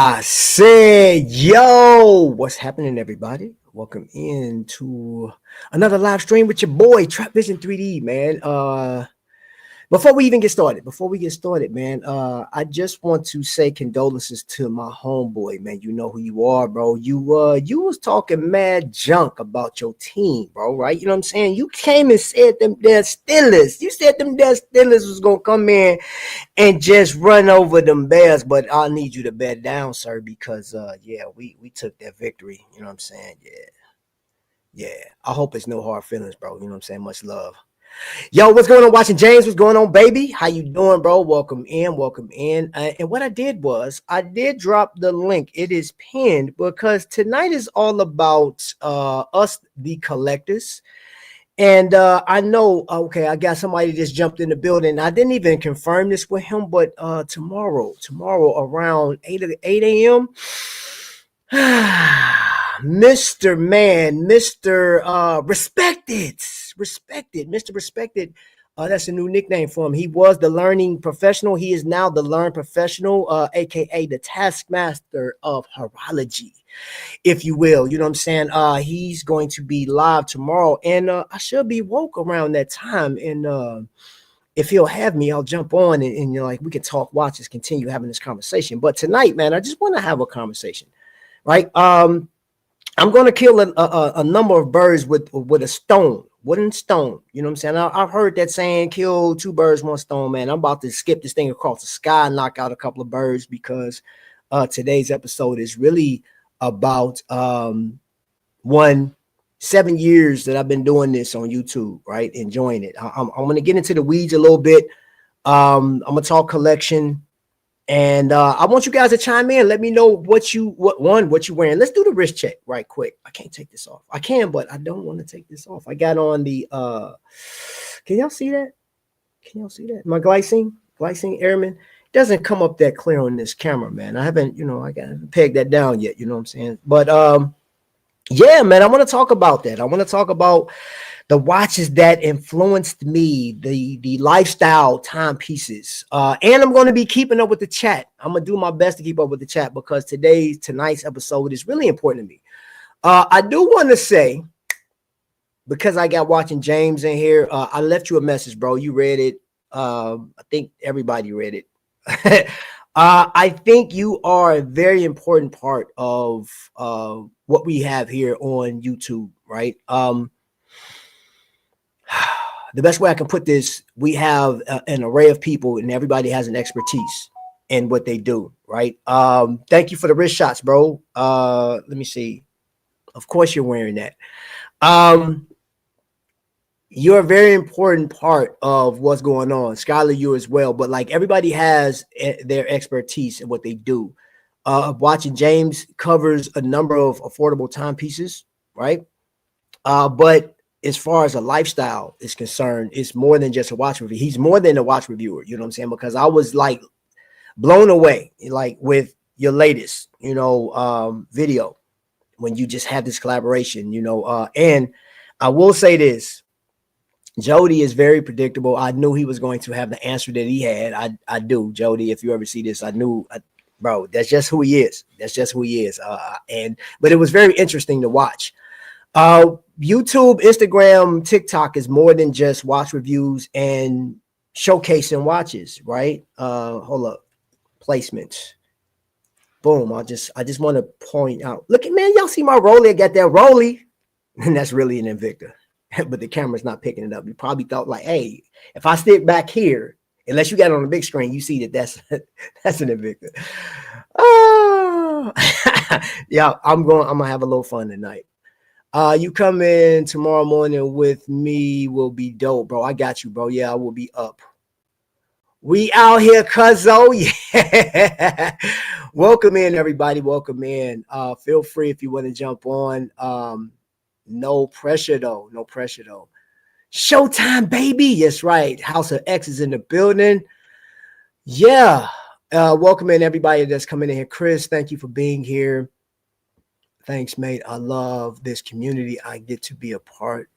I said, yo, what's happening, everybody? Welcome in to another live stream with your boy, Trapvision 3D, man. Before we get started, man, I just want to say condolences to my homeboy, man. You know who you are, bro. You was talking mad junk about your team, bro, right? You know what I'm saying? You came and said them damn Steelers. You said them damn Steelers was gonna come in and just run over them Bears, but I need you to bet down, sir, because yeah, we took that victory. You know what I'm saying? Yeah. I hope it's no hard feelings, bro. You know what I'm saying? Much love. Yo, what's going on, watching James? What's going on, baby? How you doing, bro? Welcome in, welcome in. And what I did was I did drop the link. It is pinned because tonight is all about us, the collectors. And I know, okay, I got somebody just jumped in the building. I didn't even confirm this with him, but tomorrow around 8 a.m. Mr. Man, Mr. Mr. Respected. That's a new nickname for him. He was the learning professional. He is now the learn professional, aka the taskmaster of horology, if you will. You know what I'm saying? He's going to be live tomorrow, and I should be woke around that time. And if he'll have me, I'll jump on and you know, like we can talk, watch us, continue having this conversation. But tonight, man, I just want to have a conversation, right? I'm going to kill a number of birds with a stone, wooden stone. You know what I'm saying? I've heard that saying, kill two birds, one stone, man. I'm about to skip this thing across the sky and knock out a couple of birds because today's episode is really about 7 years that I've been doing this on YouTube, right? Enjoying it. I'm going to get into the weeds a little bit. I'm going to talk collection. And I want you guys to chime in. Let me know what you wearing. Let's do the wrist check right quick. I can't take this off. I can, but I don't want to take this off. I got on the can y'all see that? Can y'all see that? My glycine airman doesn't come up that clear on this camera, man. I haven't, I haven't pegged that down yet, you know what I'm saying? But yeah, man, I want to talk about that. I want to talk about the watches that influenced me, the lifestyle timepieces. And I'm going to be keeping up with the chat. I'm going to do my best to keep up with the chat because tonight's episode is really important to me. I do want to say, because I got watching James in here, I left you a message, bro. You read it. I think everybody read it. I think you are a very important part of what we have here on YouTube, right? The best way I can put this, we have an array of people and everybody has an expertise in what they do, right? Thank you for the wrist shots, bro. Let me see. Of course you're wearing that. You're a very important part of what's going on. Skylar, you as well. But like everybody has their expertise in what they do. Watching James covers a number of affordable timepieces, right? But as far as a lifestyle is concerned, it's more than just a watch review. He's more than a watch reviewer, you know what I'm saying? Because I was like blown away, like with your latest, video when you just had this collaboration, and I will say this, Jody is very predictable. I knew he was going to have the answer that he had. I do, Jody, if you ever see this, bro, that's just who he is. That's just who he is. But it was very interesting to watch. YouTube, Instagram, TikTok is more than just watch reviews and showcasing watches, right? Hold up, placements. Boom. I just want to point out. Look at, man, y'all see my Rolly? I got that Rolly, and that's really an Invicta, but the camera's not picking it up. You probably thought like, hey, if I stick back here, unless you got it on the big screen, you see that's an Invicta. Oh, yeah, I'm gonna have a little fun tonight. You come in tomorrow morning with me will be dope, bro. I got you, bro. Yeah, I will be up. We out here, cuzzo. Yeah. Welcome in, everybody. Welcome in. Feel free if you want to jump on. No pressure though. No pressure though. Showtime, baby. That's right. House of X is in the building. Yeah. Welcome in, everybody that's coming in here. Chris, thank you for being here. Thanks, mate. I love this community. I get to be a part.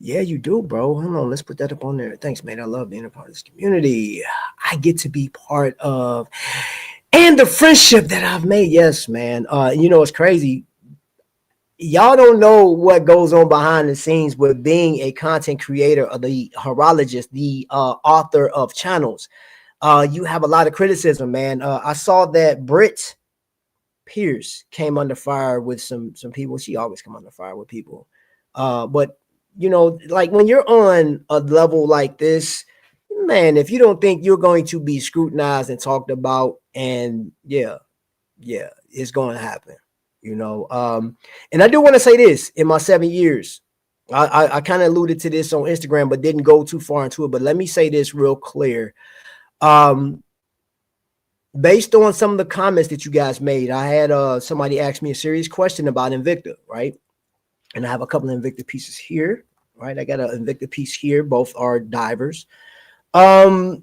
Yeah, you do, bro. Hold on. Let's put that up on there. Thanks, mate. I love being a part of this community. I get to be part of and the friendship that I've made. Yes, man. You know, it's crazy. Y'all don't know what goes on behind the scenes with being a content creator or the horologist, the author of channels. You have a lot of criticism, man. I saw that Britt Pierce came under fire with some people. She always come under fire with people. But you know, like when you're on a level like this, man, if you don't think you're going to be scrutinized and talked about, and yeah, it's going to happen. You know, and I do want to say this: in my 7 years, I kind of alluded to this on Instagram, but didn't go too far into it. But let me say this real clear. Um, Based on some of the comments that you guys made, I had somebody ask me a serious question about Invicta, right? And I have a couple of Invicta pieces here, right? I got an Invicta piece here. Both are divers. Invicta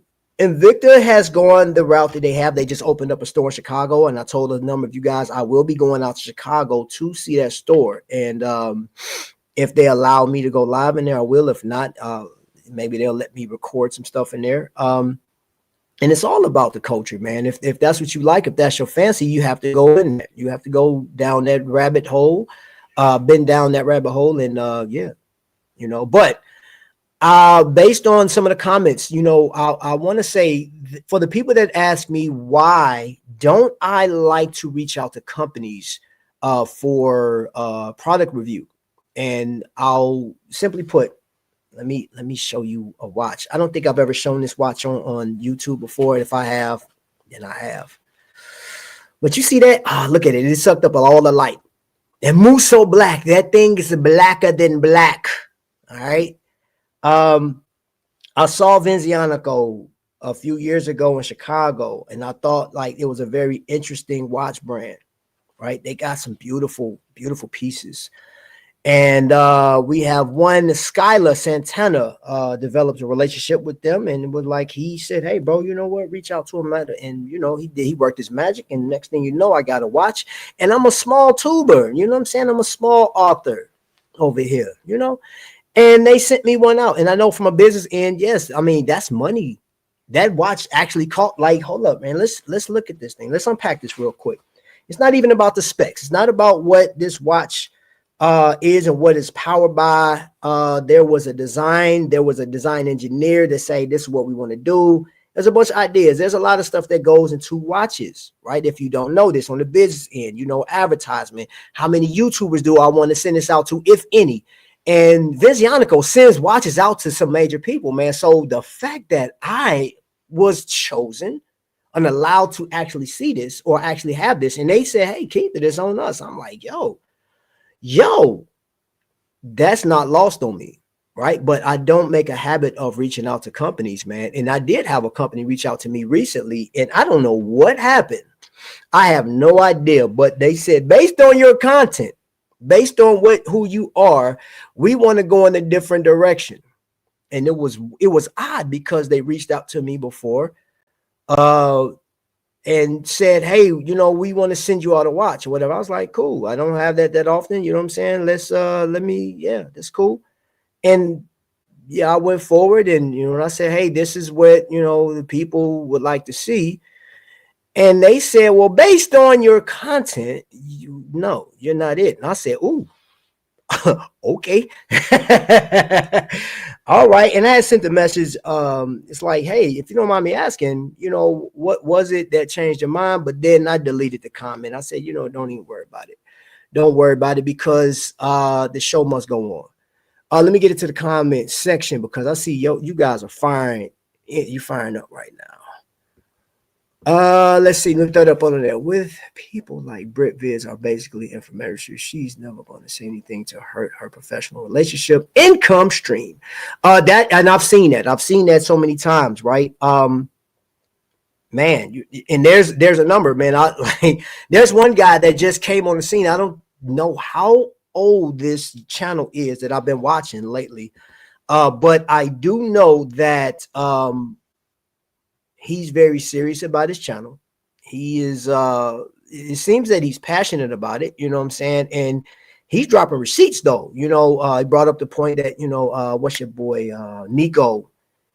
has gone the route that they have. They just opened up a store in Chicago, and I told a number of you guys I will be going out to Chicago to see that store. And if they allow me to go live in there, I will. If not, maybe they'll let me record some stuff in there. And it's all about the culture, man. If that's what you like, if that's your fancy, you have to go in there. You have to go down that rabbit hole, been down that rabbit hole, and yeah, you know. But based on some of the comments, you know, I want to say for the people that ask me why don't I like to reach out to companies for product review, and I'll simply put, let me show you a watch. I don't think I've ever shown this watch on YouTube before. If I have, then I have. But you see that? Ah, look at it. It sucked up all the light. And moves so black. That thing is blacker than black. All right. I saw Vincianico a few years ago in Chicago, and I thought like it was a very interesting watch brand. Right? They got some beautiful, beautiful pieces. And we have one, Skylar Santana, developed a relationship with them, and it was like he said, "Hey, bro, you know what? Reach out to him." And you know, he did. He worked his magic, and next thing you know, I got a watch, and I'm a small tuber. You know what I'm saying? I'm a small author over here. You know, and they sent me one out, and I know from a business end, yes, I mean that's money. That watch actually caught. Like, hold up, man. Let's look at this thing. Let's unpack this real quick. It's not even about the specs. It's not about what this watch is and what it's powered by. There was a design engineer that say this is what we want to do. There's a bunch of ideas. There's a lot of stuff that goes into watches, right? If you don't know this on the business end, you know, advertisement, how many YouTubers do I want to send this out to, if any? And Vincianico sends watches out to some major people, man. So the fact that I was chosen and allowed to actually see this or actually have this, and they said, "Hey, keep it, it's on us." I'm like, yo, that's not lost on me, right? But I don't make a habit of reaching out to companies, man. And I did have a company reach out to me recently, and I don't know what happened. I have no idea, but they said, based on your content, based on who you are, we want to go in a different direction. And it was odd because they reached out to me before, and said, "Hey, you know, we want to send you out a watch or whatever." I was like, "Cool. I don't have that often." You know what I'm saying? That's cool. And yeah, I went forward, and you know, I said, "Hey, this is what, you know, the people would like to see." And they said, "Well, based on your content, you're not it." And I said, "Ooh, okay." All right. And I had sent the message. It's like, "Hey, if you don't mind me asking, you know, what was it that changed your mind?" But then I deleted the comment. I said, "You know, don't even worry about it. Don't worry about it, because the show must go on." Let me get into the comment section, because I see you guys are firing. You're firing up right now. Let's see. Look that up on there. With people like Brit Viz are basically infomercials, she's never going to say anything to hurt her professional relationship income stream. That, and I've seen that. I've seen that so many times, right? Man, and there's a number, man. There's one guy that just came on the scene. I don't know how old this channel is that I've been watching lately, but I do know that he's very serious about his channel. He is it seems that he's passionate about it, you know what I'm saying? And he's dropping receipts though. You know, he brought up the point that, you know, what's your boy Nico,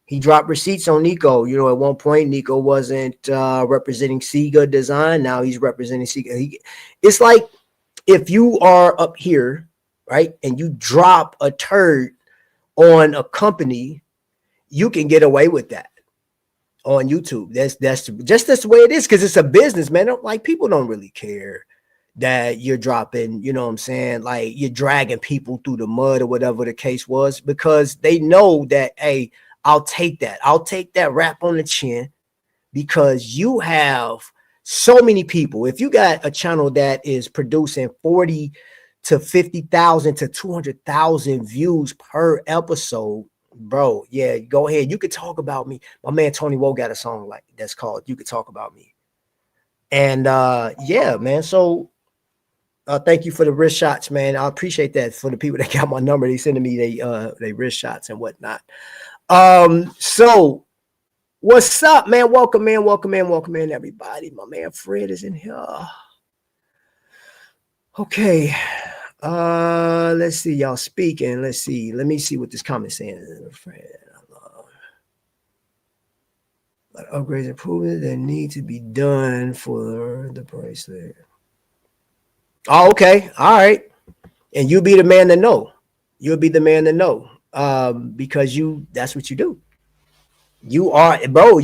He dropped receipts on Nico. You know, at one point, Nico wasn't representing Sega Design. Now he's representing Sega. It's like if you are up here, right, and you drop a turd on a company, you can get away with that on YouTube. That's the way it is, because it's a business, man. Like, people don't really care that you're dropping, you know what I'm saying? Like, you're dragging people through the mud or whatever the case was, because they know that, hey, I'll take that. I'll take that rap on the chin, because you have so many people. If you got a channel that is producing 40 to 50,000 to 200,000 views per episode, bro, yeah, go ahead. You could talk about me. My man Tony Woe got a song like that's called "You Could Talk About Me." And yeah, man. So thank you for the wrist shots, man. I appreciate that. For the people that got my number, they sending me they wrist shots and whatnot. So what's up, man? Welcome in, everybody. My man Fred is in here. Okay. Let's see, y'all speaking. Let's see. Let me see what this comment saying. Fred, upgrades, improvements that need to be done for the bracelet. Oh, okay. All right. And you'll be the man to know. You'll be the man to know. Because that's what you do. You are, bro.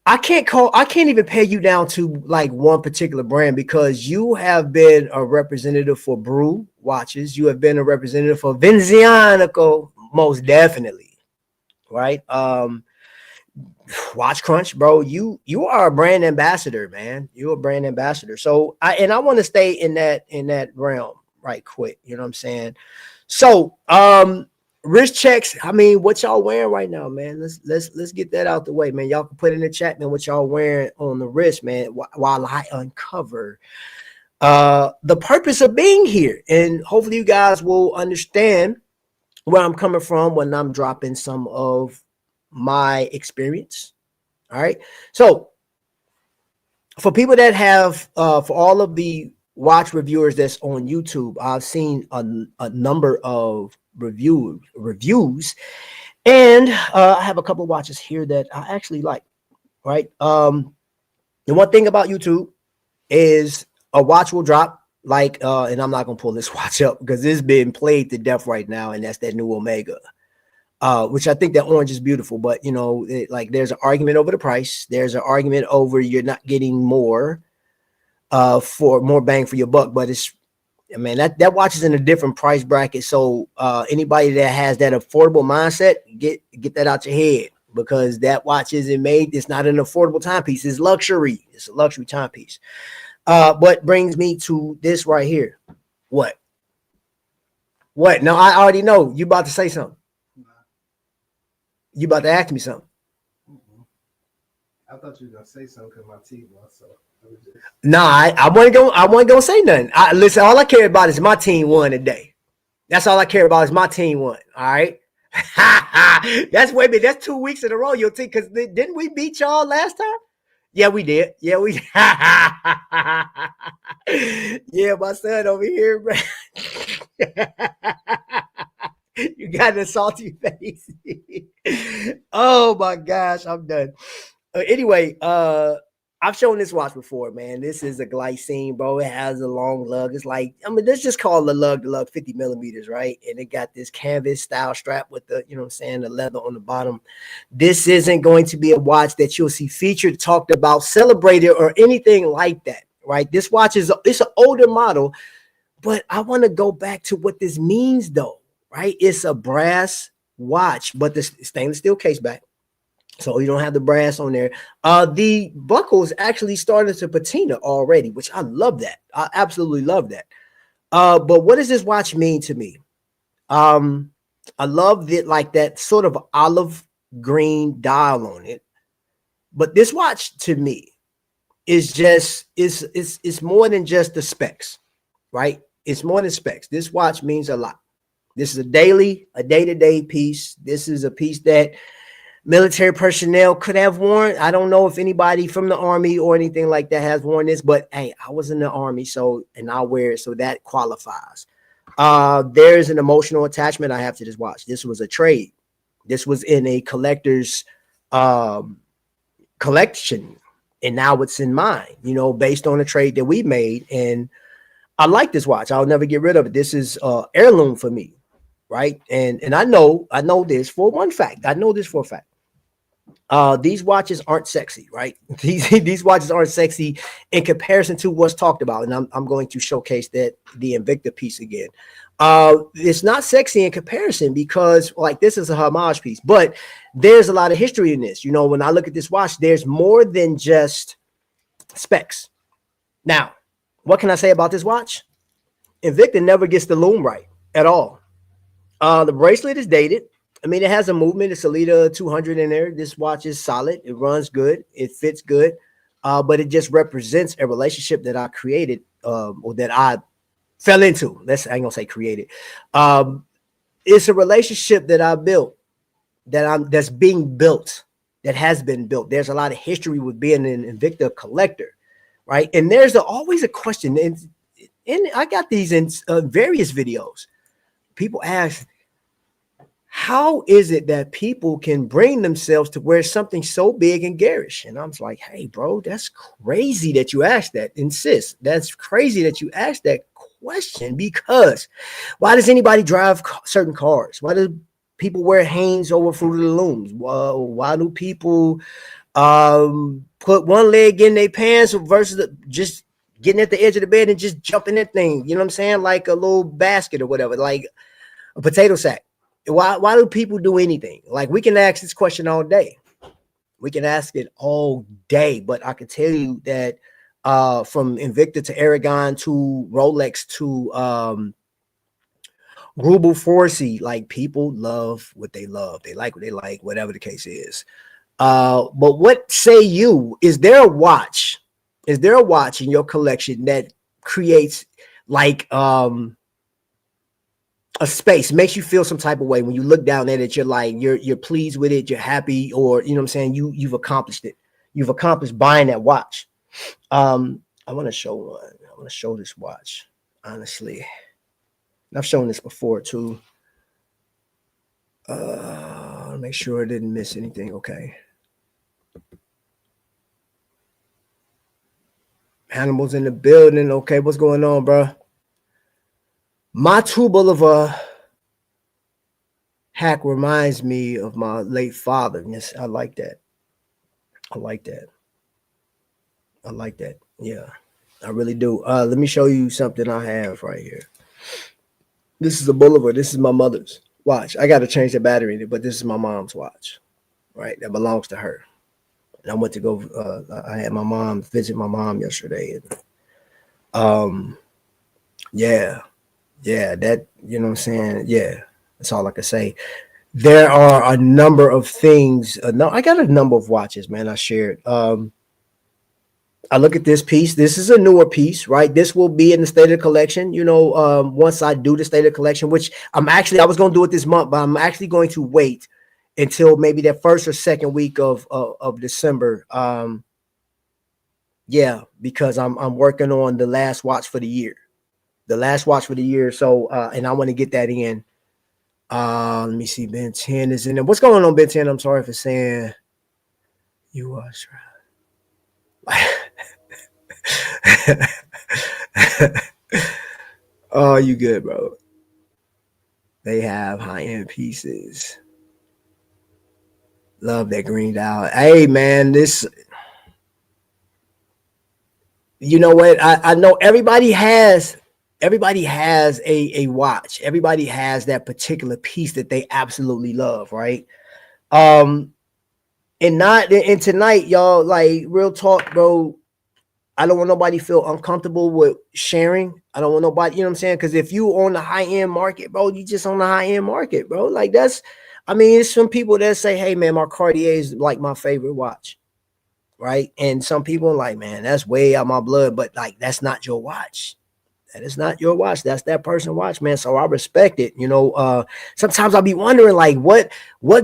I can't even pay you down to like one particular brand, because you have been a representative for Brew watches. You have been a representative for Vincianico, most definitely. Right. Watch Crunch, bro. You are a brand ambassador, man. You're a brand ambassador. So I want to stay in that realm right quick. You know what I'm saying? So wrist checks. I mean, what y'all wearing right now, man? Let's get that out the way, man. Y'all can put in the chat, man, what y'all wearing on the wrist, man, while I uncover the purpose of being here. And hopefully you guys will understand where I'm coming from when I'm dropping some of my experience. All right. So for people that have for all of the watch reviewers that's on YouTube, I've seen a number of reviews, and I have a couple of watches here that I actually like. Right. The one thing about YouTube is a watch will drop, like and I'm not gonna pull this watch up because it's been played to death right now, and that's that new Omega. Which I think that orange is beautiful, but you know, like there's an argument over the price. There's an argument over you're not getting more for more bang for your buck. But that watch is in a different price bracket. So anybody that has that affordable mindset, get that out your head, because that watch isn't made. It's not an affordable timepiece. It's luxury. It's a luxury timepiece. But brings me to this right here. What? No, I already know you about to say something. You about to ask me something? I thought you were gonna say something because my T1. So nah, I wasn't gonna say nothing. Listen, all I care about is my team won today. That's all I care about is my team won. All right. That's 2 weeks in a row, your team. Because didn't we beat y'all last time? Yeah, we did. Yeah, we. Yeah, my son over here, bro. You got a salty face. Oh my gosh, I'm done. Anyway, I've shown this watch before, man. This is a glycine, bro. It has a long lug. It's like, let's just call the lug 50 millimeters, right? And it got this canvas style strap with the, you know what I'm saying, the leather on the bottom. This isn't going to be a watch that you'll see featured, talked about, celebrated, or anything like that, right? This watch it's an older model, but I want to go back to what this means, though. Right, it's a brass watch, but the stainless steel case back, so you don't have the brass on there. The buckles actually started to patina already, which I love that. I absolutely love that. But what does this watch mean to me? I love it, like that sort of olive green dial on it. But this watch to me is just it's more than just the specs, right? It's more than specs. This watch means a lot. This is a day-to-day piece. This is a piece that military personnel could have worn. I don't know if anybody from the Army or anything like that has worn this, but hey, I was in the Army, and I'll wear it, so that qualifies. There's an emotional attachment I have to this watch. This was a trade. This was in a collector's um, collection, and now it's in mine, you know, based on a trade that we made. And I like this watch. I'll never get rid of it. This is heirloom for me, right? And I know this for one fact. I know this for a fact. These watches aren't sexy, right? These watches aren't sexy in comparison to what's talked about, and I'm going to showcase that the Invicta piece again. It's not sexy in comparison because like this is a homage piece, but there's a lot of history in this. You know, when I look at this watch, there's more than just specs. Now, what can I say about this watch? Invicta never gets the loom right at all. The bracelet is dated. I mean, it has a movement. It's a Lita 200 in there. This watch is solid. It runs good. It fits good. But it just represents a relationship that I created or that I fell into. I ain't gonna say created. It's a relationship that I built, that's being built, that has been built. There's a lot of history with being an Invicta collector, right? And there's always a question, and I got these in various videos. People ask, how is it that people can bring themselves to wear something so big and garish? And I'm like, hey, bro, that's crazy that you asked that. Insist. That's crazy that you asked that question, because why does anybody drive certain cars? Why do people wear Hanes over Fruit of the Looms? Why do people put one leg in their pants versus just getting at the edge of the bed and just jumping that thing? You know what I'm saying? Like a little basket or whatever, like a potato sack. Why do people do anything? Like, we can ask this question all day. We can ask it all day, but I can tell you that from Invicta to Aragon to Rolex to Grubel Forsey, like, people love what they love. They like what they like, whatever the case is. But what say you? Is there a watch in your collection that creates like a space, makes you feel some type of way when you look down at it? You're like, you're pleased with it, you're happy, or you know what I'm saying, you've accomplished it. You've accomplished buying that watch. I want to show one. I want to show this watch, honestly. I've shown this before too. Make sure I didn't miss anything. Okay. Animals in the building. Okay, what's going on, bro? My Two Boulevard hack reminds me of my late father. Yes, I like that. I like that. I like that. Yeah, I really do. Let me show you something I have right here. This is a Boulevard. This is my mother's watch. I got to change the battery in it, but this is my mom's watch, right? That belongs to her. And I went to go. I had my mom visit my mom yesterday, and yeah, that, you know what I'm saying. Yeah, that's all I can say. There are a number of things. No, I got a number of watches, man. I shared. I look at this piece. This is a newer piece, right? This will be in the state of the collection, you know, once I do the state of the collection, which I was going to do it this month, but I'm actually going to wait until maybe that first or second week of December. Yeah, because I'm working on the last watch for the year. So, and I want to get that in. Let me see. Ben 10 is in there. What's going on, Ben 10? I'm sorry for saying you are oh, you good, bro. They have high-end pieces. Love that green dial. Hey, man, this, you know what? I know everybody has a watch. Everybody has that particular piece that they absolutely love, right? And tonight, y'all, like, real talk, bro. I don't want nobody feel uncomfortable with sharing. I don't want nobody, you know what I'm saying? Because if you on the high end market, bro, you just on the high end market, bro. Like, that's, I mean, it's some people that say, hey, man, my Cartier is like my favorite watch, right? And some people are like, man, that's way out my blood, but like, that's not your watch. That is not your watch. That's that person's watch, man. So I respect it. You know, sometimes I'll be wondering, like, what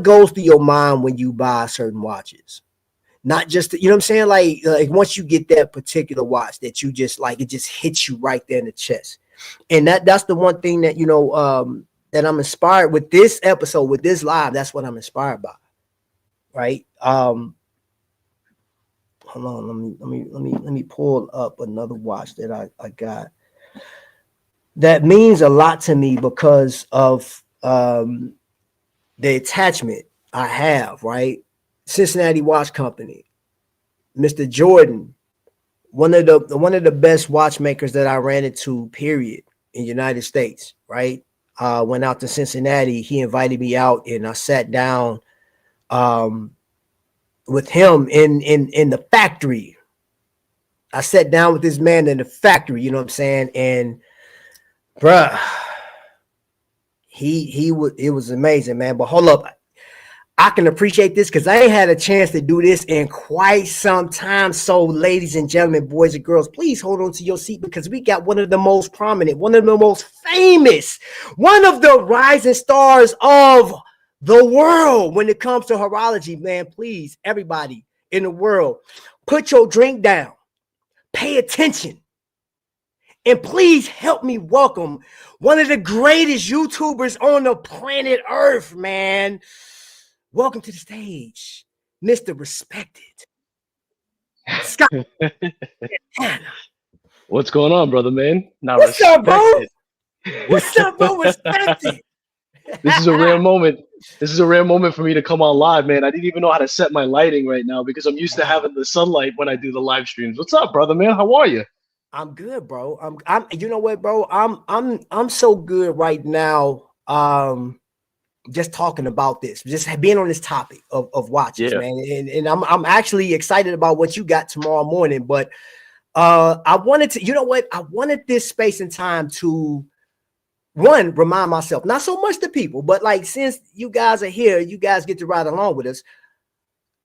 goes through your mind when you buy certain watches? Not just, you know what I'm saying? Like once you get that particular watch that you just like, it just hits you right there in the chest. And that's the one thing that, you know, that I'm inspired with this episode, with this live. That's what I'm inspired by. Right. Hold on. Let me pull up another watch that I got. That means a lot to me because of the attachment I have, right? Cincinnati Watch Company, Mr. Jordan, one of the best watchmakers that I ran into, period, in the United States, right? Went out to Cincinnati. He invited me out, and I sat down with him in the factory. I sat down with this man in the factory, you know what I'm saying? And bruh, it was amazing, man. But hold up, I can appreciate this because I ain't had a chance to do this in quite some time. So, ladies and gentlemen, boys and girls, please hold on to your seat because we got one of the most prominent, one of the most famous, one of the rising stars of the world when it comes to horology, man. Please, everybody in the world, put your drink down, pay attention, and please help me welcome one of the greatest YouTubers on the planet Earth, man. Welcome to the stage, Mr. Respected Scott. What's going on, brother, man? Now What's up, bro? respected. What's up, bro? Respected. This is a rare moment. This is a rare moment for me to come on live, man. I didn't even know how to set my lighting right now because I'm used to having the sunlight when I do the live streams. What's up, brother, man? How are you? I'm good, bro. I'm you know what, bro? I'm so good right now. Just talking about this, just being on this topic of watches, Yeah. man. And I'm actually excited about what you got tomorrow morning. But I wanted to, you know what? I wanted this space and time to remind myself, not so much the people, but like since you guys are here, you guys get to ride along with us.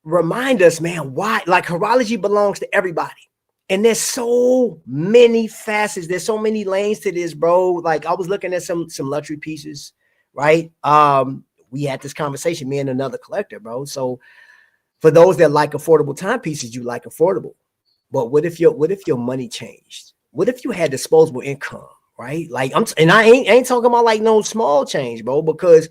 Remind us, man, why like horology belongs to everybody. And there's so many facets, there's so many lanes to this, bro. Like I was looking at some luxury pieces, right? We had this conversation, me and another collector, bro. So for those that like affordable timepieces, you like affordable. But what if your money changed? What if you had disposable income, right? Like I ain't talking about like no small change, bro, because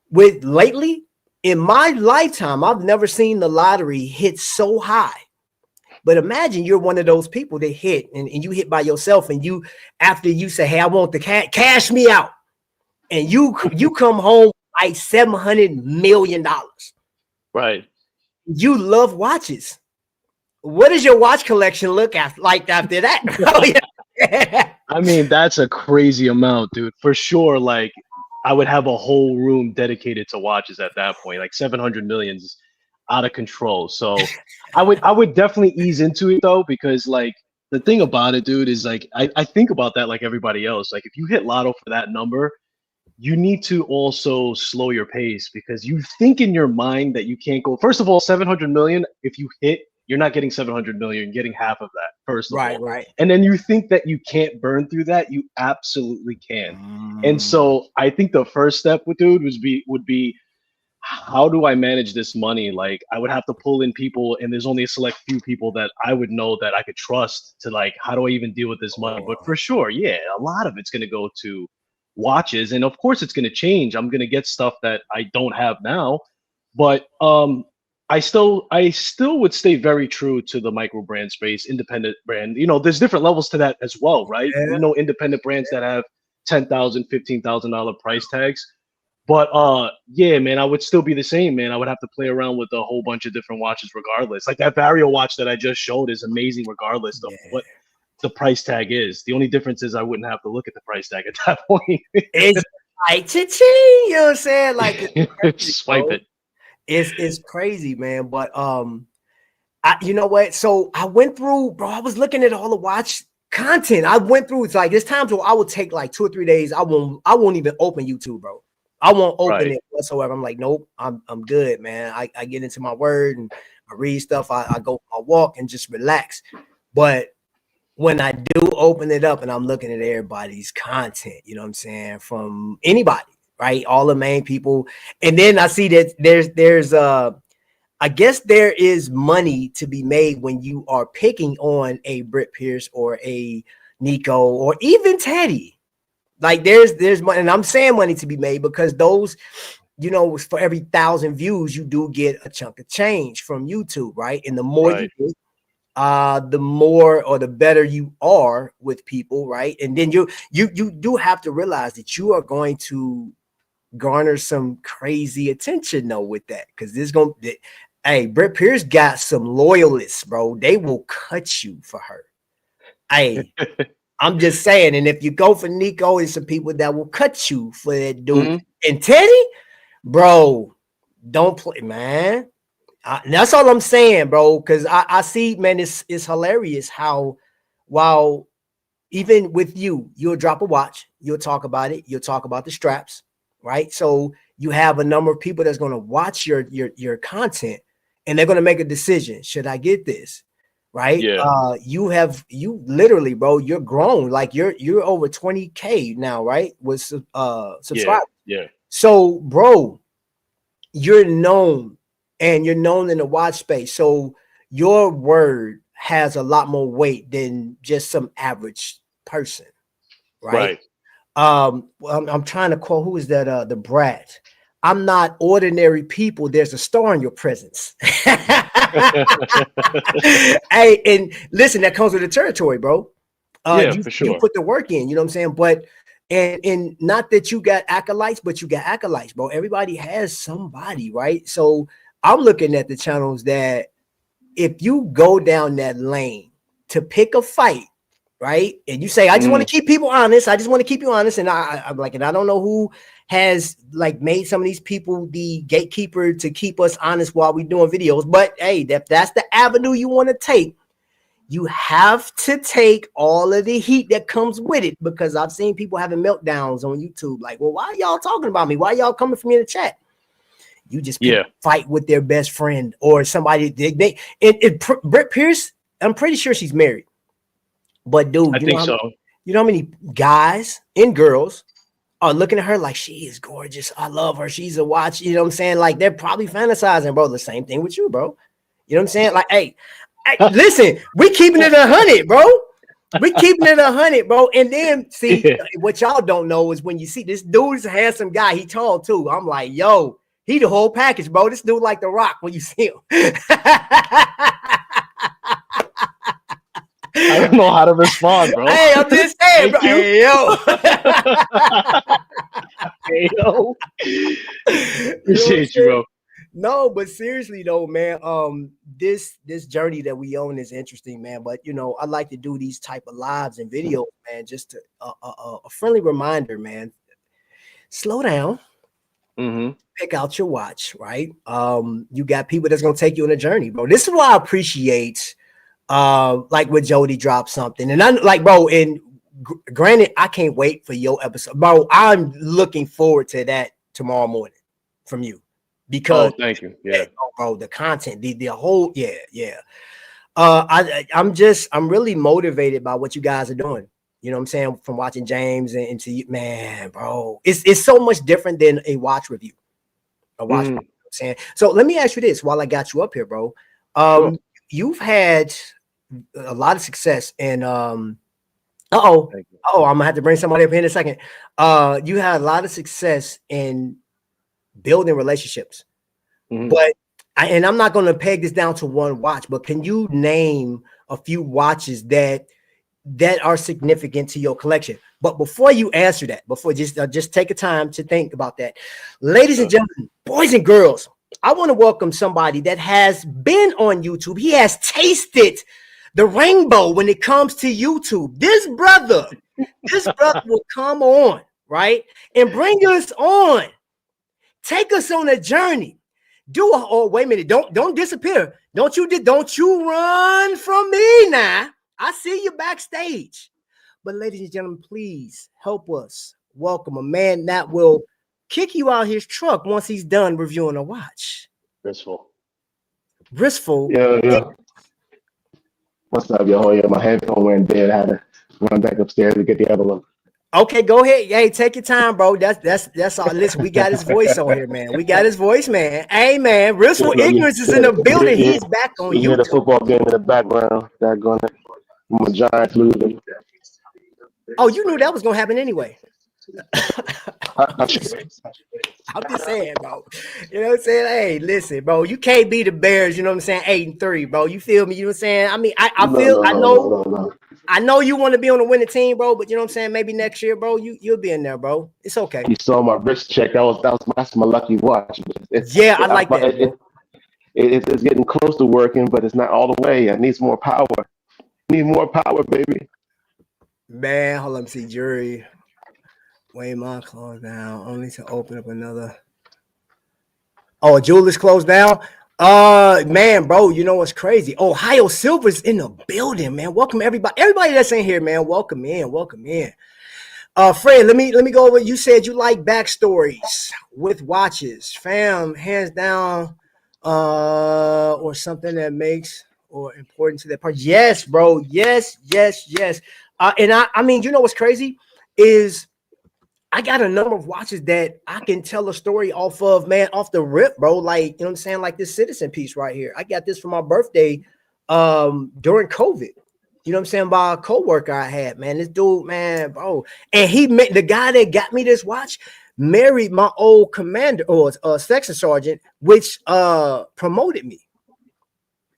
with lately in my lifetime, I've never seen the lottery hit so high. But imagine you're one of those people that hit and you hit by yourself and you, after you say, hey, I want the cash me out. And you come home like $700 million. Right. You love watches. What does your watch collection look like after that? I mean, that's a crazy amount, dude. For sure, like I would have a whole room dedicated to watches at that point. Like 700 million is out of control. So I would definitely ease into it though, because like the thing about it, dude, is like I think about that like everybody else. Like if you hit lotto for that number, you need to also slow your pace because you think in your mind that you can't go. First of all, 700 million, if you hit, you're not getting 700 million, you're getting half of that, first of all. Right. And then you think that you can't burn through that, you absolutely can. And so I think the first step with dude would be how do I manage this money? Like I would have to pull in people and there's only a select few people that I would know that I could trust to like, how do I even deal with this money? But for sure, yeah, a lot of it's going to go to watches. And of course it's going to change. I'm going to get stuff that I don't have now, but I still would stay very true to the micro brand space, independent brand. You know, there's different levels to that as well, right? Yeah. We know independent brands that have $10,000, $15,000 price tags. But yeah, man, I would still be the same, man. I would have to play around with a whole bunch of different watches regardless. Like that Vario watch that I just showed is amazing regardless of what the price tag is. The only difference is I wouldn't have to look at the price tag at that point. It's like cha-ching, you know what I'm saying? Like it's crazy, swipe bro. it. It's crazy, man. But you know what? So I went through, bro. I was looking at all the watch content. I went through. It's like there's times where I would take like 2 or 3 days. I won't even open YouTube, bro. I won't open it whatsoever. I'm like, nope, I'm good, man. I get into my word and I read stuff. I go for a walk and just relax. But when I do open it up and I'm looking at everybody's content, you know what I'm saying, from anybody, right? All the main people. And then I see that there's I guess there is money to be made when you are picking on a Britt Pierce or a Nico or even Teddy. Like there's money, and I'm saying money to be made because those, you know, for every 1,000 views, you do get a chunk of change from YouTube, right? And the more you get, the more or the better you are with people, right? And then you do have to realize that you are going to garner some crazy attention though with that, because this gonna, hey, Brett Pierce got some loyalists, bro. They will cut you for her. Hey, I'm just saying. And if you go for Nico, it's some people that will cut you for that dude. And Teddy, bro, don't play, man. That's all I'm saying, bro. Because I see, man, it's hilarious how, while even with you, you'll drop a watch, you'll talk about it, you'll talk about the straps, right? So you have a number of people that's going to watch your content, and they're going to make a decision. Should I get this? Right? Yeah. You literally, bro, you're grown. Like you're over 20K now, right? With subscribers. Yeah. So, bro, you're known, and you're known in the watch space. So your word has a lot more weight than just some average person, right? Well, I'm trying to quote, who is that? The Brat. I'm not ordinary people. There's a star in your presence. Hey, and listen, that comes with the territory, bro. For sure. You put the work in, you know what I'm saying? But and not that you got acolytes, but you got acolytes, bro. Everybody has somebody, right? So I'm looking at the channels that if you go down that lane to pick a fight, right? And you say, I just want to keep people honest. I just want to keep you honest. And I'm like, and I don't know who has like made some of these people the gatekeeper to keep us honest while we doing videos. But hey, that's the avenue you want to take. You have to take all of the heat that comes with it, because I've seen people having meltdowns on YouTube. Like, well, why are y'all talking about me? Why y'all coming for me in the chat? You just fight with their best friend or somebody. Brett Pierce, I'm pretty sure she's married. But dude, I think so. You know how many guys and girls are looking at her like, she is gorgeous. I love her. She's a watch. You know what I'm saying? Like, they're probably fantasizing, bro. The same thing with you, bro. You know what I'm saying? Like, hey, listen, we keeping it 100, bro. We keeping it 100, bro. And then see, what y'all don't know is when you see this dude's a handsome guy, he tall too. I'm like, yo, he the whole package, bro. This dude like The Rock when you see him. I don't know how to respond, bro. Hey, I'm just saying, bro. Hey, yo. Hey, yo. Appreciate you, bro. No, but seriously though, man, this journey that we own is interesting, man. But you know, I like to do these type of lives and videos, man, just to a friendly reminder, man. Slow down. Pick out your watch, right? You got people that's gonna take you on a journey, bro. This is why I appreciate like when Jody dropped something, and I'm like, bro, and granted, I can't wait for your episode, bro. I'm looking forward to that tomorrow morning from you, because thank you. Yeah, bro, the content, the whole, I'm really motivated by what you guys are doing. You know what I'm saying? From watching James and to you, man, bro, it's so much different than a watch review. A watch review, you know what I'm saying? So let me ask you this while I got you up here, bro. Sure. You've had a lot of success in I'm gonna have to bring somebody up here in a second. You had a lot of success in building relationships, but I'm not gonna peg this down to one watch, but can you name a few watches that are significant to your collection? But before you answer that, just take a time to think about that. Ladies and gentlemen, boys and girls, I want to welcome somebody that has been on YouTube. He has tasted the rainbow when it comes to YouTube. This brother will come on, right? And bring us on. Take us on a journey. Wait a minute. Don't disappear. Don't you run from me now. I see you backstage. But ladies and gentlemen, please help us welcome a man that will kick you out his truck once he's done reviewing a watch. Bristol. Yeah. What's up, y'all? Yeah, my headphone went dead. I had to run back upstairs to get the other one. Okay, go ahead. Hey, take your time, bro. That's all. Listen, we got his voice on here, man. We got his voice, man. Hey, man, Bristol Ignorance is in the building. He's back on YouTube. You hear the football game in the background. I'm a Giants losing. Oh, you knew that was gonna happen anyway. I'm just saying, bro. You know what I'm saying? Hey, listen, bro. You can't be the Bears. You know what I'm saying? 8-3, bro. You feel me? You know what I'm saying? I mean, I know you want to be on the winning team, bro. But you know what I'm saying? Maybe next year, bro. You'll be in there, bro. It's okay. You saw my wrist check. That's my lucky watch. I like that. It's getting close to working, but it's not all the way. It needs more power. Need more power, baby. Man, hold on, see, jury. Waymont closed down, only to open up another. Oh, Julius closed down. Man, bro, you know what's crazy? Ohio Silver's in the building, man. Welcome everybody. Everybody that's in here, man. Welcome in. Fred, let me go over. You said you like backstories with watches, fam, hands down, or something that makes or important to that part. Yes, bro. Yes. And I mean, you know what's crazy is I got a number of watches that I can tell a story off of, man, off the rip, bro. Like, you know what I'm saying? Like this Citizen piece right here. I got this for my birthday during COVID. You know what I'm saying? By a coworker I had, man. This dude, man, bro. And he met the guy that got me this watch, married my old commander or section sergeant, which promoted me.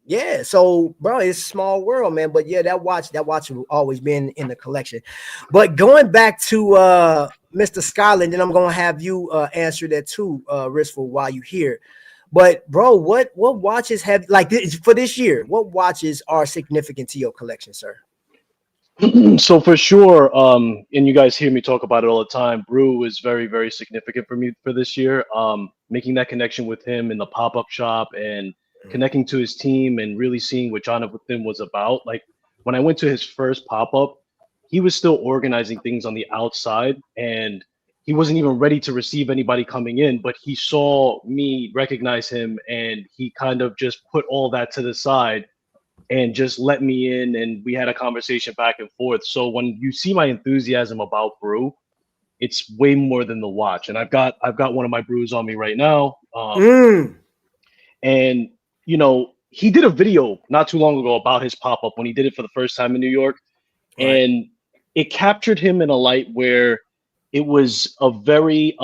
Yeah, so bro, it's a small world, man. But yeah, that watch will always been in the collection. But going back to Mr. Scotland, then I'm gonna have you answer that too, Ristful, while you here. But bro, what watches have like for this year? What watches are significant to your collection, sir? So for sure, and you guys hear me talk about it all the time. Brew is very, very significant for me for this year. Making that connection with him in the pop-up shop and connecting to his team and really seeing what Jonathan was about. Like when I went to his first pop-up, he was still organizing things on the outside and he wasn't even ready to receive anybody coming in, but he saw me recognize him and he kind of just put all that to the side and just let me in, and we had a conversation back and forth. So when you see my enthusiasm about brew, it's way more than the watch. And I've got one of my brews on me right now. And you know, he did a video not too long ago about his pop-up when he did it for the first time in New York. Right. And it captured him in a light where it was a very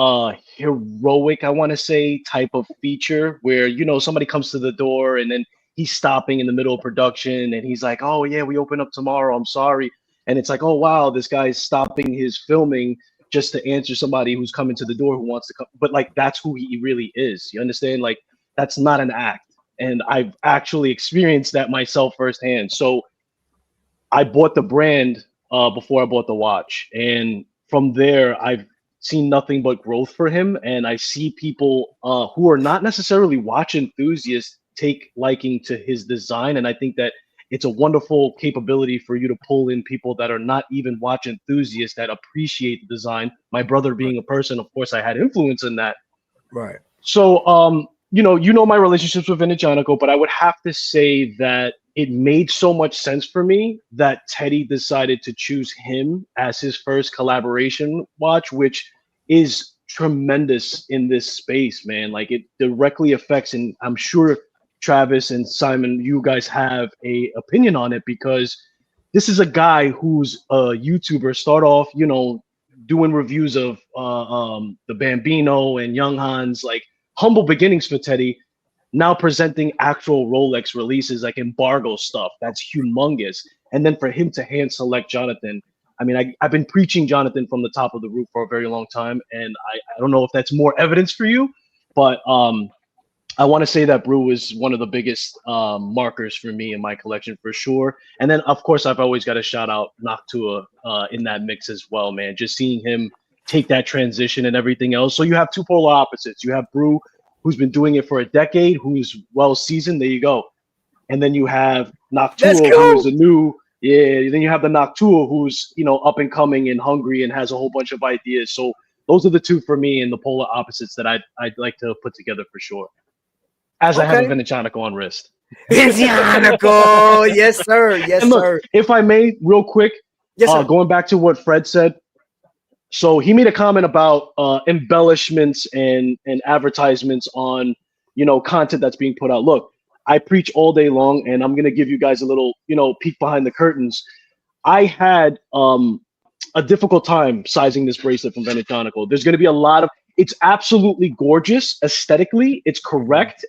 heroic, I want to say, type of feature where, you know, somebody comes to the door and then he's stopping in the middle of production and he's like, oh yeah, we open up tomorrow, I'm sorry. And it's like, oh wow, this guy's stopping his filming just to answer somebody who's coming to the door who wants to come. But like, that's who he really is. You understand? Like, that's not an act. And I've actually experienced that myself firsthand. So I bought the brand before I bought the watch. And from there, I've seen nothing but growth for him. And I see people who are not necessarily watch enthusiasts take liking to his design. And I think that it's a wonderful capability for you to pull in people that are not even watch enthusiasts that appreciate the design. My brother being a person, of course, I had influence in that. Right. So, you know my relationships with Vintage Anaco, but I would have to say that it made so much sense for me that Teddy decided to choose him as his first collaboration watch, which is tremendous in this space, man. Like it directly affects, and I'm sure Travis and Simon, you guys have a opinion on it because this is a guy who's a YouTuber, start off, you know, doing reviews of the Bambino and Young Hans, like humble beginnings for Teddy, now presenting actual Rolex releases, like embargo stuff. That's humongous. And then for him to hand select Jonathan, I mean, I've been preaching Jonathan from the top of the roof for a very long time. And I don't know if that's more evidence for you, but I want to say that Brew is one of the biggest markers for me in my collection for sure. And then, of course, I've always got to shout out Noctua in that mix as well, man. Just seeing him take that transition and everything else. So you have two polar opposites. You have Brew, who's been doing it for a decade, who's well seasoned. There you go. And then you have Noctua, who's a new, then you have the Noctua, who's, you know, up and coming and hungry and has a whole bunch of ideas. So those are the two for me and the polar opposites that I'd like to put together for sure. As I have a Vintage Anaco on wrist. Vintage Anaco, yes, sir. Yes, and look, sir. If I may, real quick, yes, sir. Going back to what Fred said. So he made a comment about embellishments and advertisements on, you know, content that's being put out. Look, I preach all day long, and I'm going to give you guys a little, you know, peek behind the curtains. I had a a difficult time sizing this bracelet from Venetianico. There's going to be a lot of. It's absolutely gorgeous aesthetically. It's correct.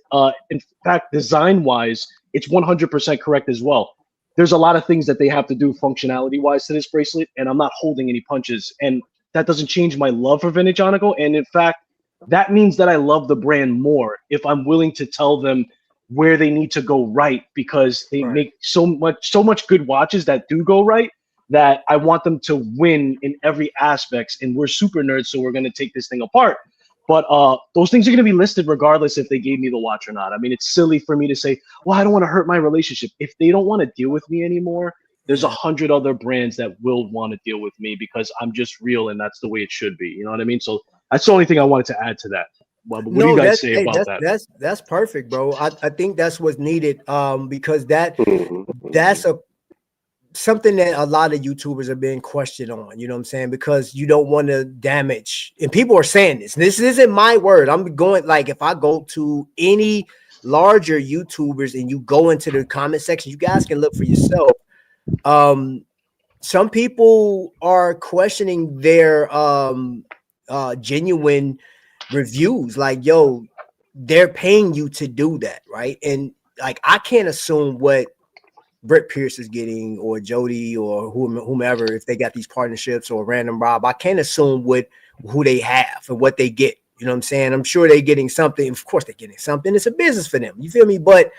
In fact, design-wise, it's 100% correct as well. There's a lot of things that they have to do functionality-wise to this bracelet, and I'm not holding any punches. And that doesn't change my love for Venetianico. And in fact, that means that I love the brand more if I'm willing to tell them where they need to go right, because they make so much good watches that do go right, that I want them to win in every aspect. And we're super nerds, so we're going to take this thing apart. But those things are going to be listed regardless if they gave me the watch or not. I mean, it's silly for me to say, well, I don't want to hurt my relationship. If they don't want to deal with me anymore, there's 100 other brands that will want to deal with me because I'm just real, and that's the way it should be. You know what I mean? So that's the only thing I wanted to add to that. Well, what do you guys say about that? That's perfect, bro. I think that's what's needed, because that's something that a lot of YouTubers are being questioned on, you know what I'm saying? Because you don't want to damage, and people are saying this isn't my word. I'm going, like, if I go to any larger YouTubers and you go into the comment section, you guys can look for yourself. Some people are questioning their genuine reviews, like, yo, they're paying you to do that, right? And like, I can't assume what Brett Pierce is getting, or Jody, or whomever, if they got these partnerships, or Random Rob. I can't assume who they have and what they get. You know what I'm saying? I'm sure they're getting something. Of course they're getting something. It's a business for them. You feel me? But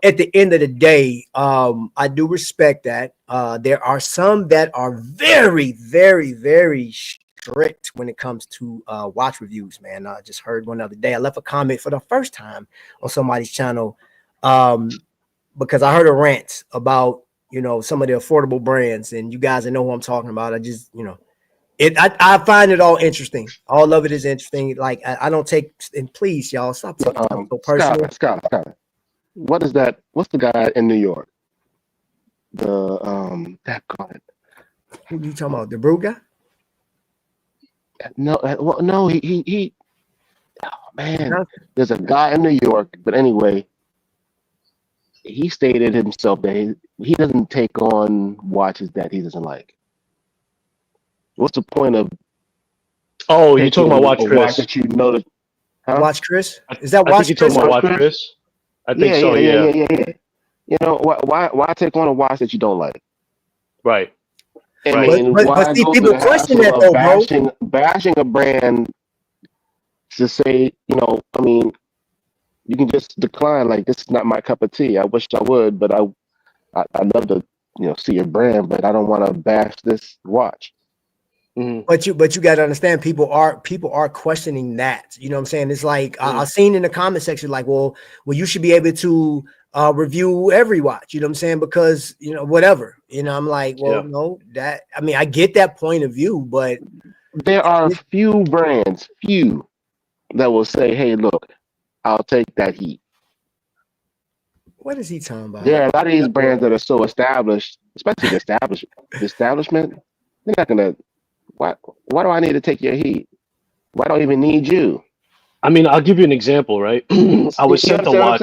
at the end of the day, I do respect that. There are some that are very, very, very strict when it comes to watch reviews, man. I just heard one the other day. I left a comment for the first time on somebody's channel, because I heard a rant about, you know, some of the affordable brands, and you guys know who I'm talking about. I just, you know, I find it all interesting. All of it is interesting. Like, I don't take, and please, y'all, stop so personal. Scott. What is that? What's the guy in New York? That guy. Who you talking about? The brew guy? No, he. Oh man, there's a guy in New York. But anyway, he stated himself that he doesn't take on watches that he doesn't like. What's the point of? Oh, you're talking about Watch Chris? Watch that you notice. Huh? Watch Chris? Is that Watch? I think you're talking about Watch Chris. I think so. Yeah. You know, why take on a watch that you don't like? Right. But see, people question that though, bro. Bashing a brand to say, you know, I mean, you can just decline, like, this is not my cup of tea. I wish I would, but I'd love to, you know, see your brand, but I don't want to bash this watch. Mm-hmm. But you got to understand, people are questioning that. You know what I'm saying? It's like, I've seen in the comment section, like, well, you should be able to review every watch. You know what I'm saying? Because, you know, whatever. You know, I'm like, well, no, that, I mean, I get that point of view, but there are few brands that will say, hey, look, I'll take that heat. What is he talking about? There are a lot of these brands that are so established, especially the establishment. They're not gonna. Why do I need to take your heat? Why don't I even need you? I mean, I'll give you an example, right? I was sent a watch.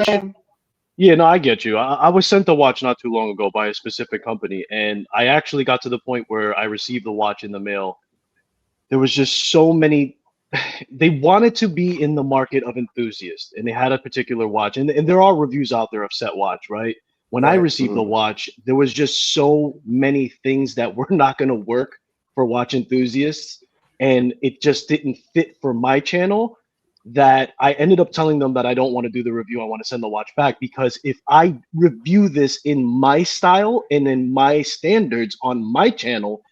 Yeah, no, I get you. I was sent a watch not too long ago by a specific company, and I actually got to the point where I received the watch in the mail. There was just so many. They wanted to be in the market of enthusiasts, and they had a particular watch, and there are reviews out there of set watch, right? When I received the watch, there was just so many things that were not going to work for watch enthusiasts, and it just didn't fit for my channel, that I ended up telling them that I don't want to do the review. I want to send the watch back, because if I review this in my style and in my standards on my channel,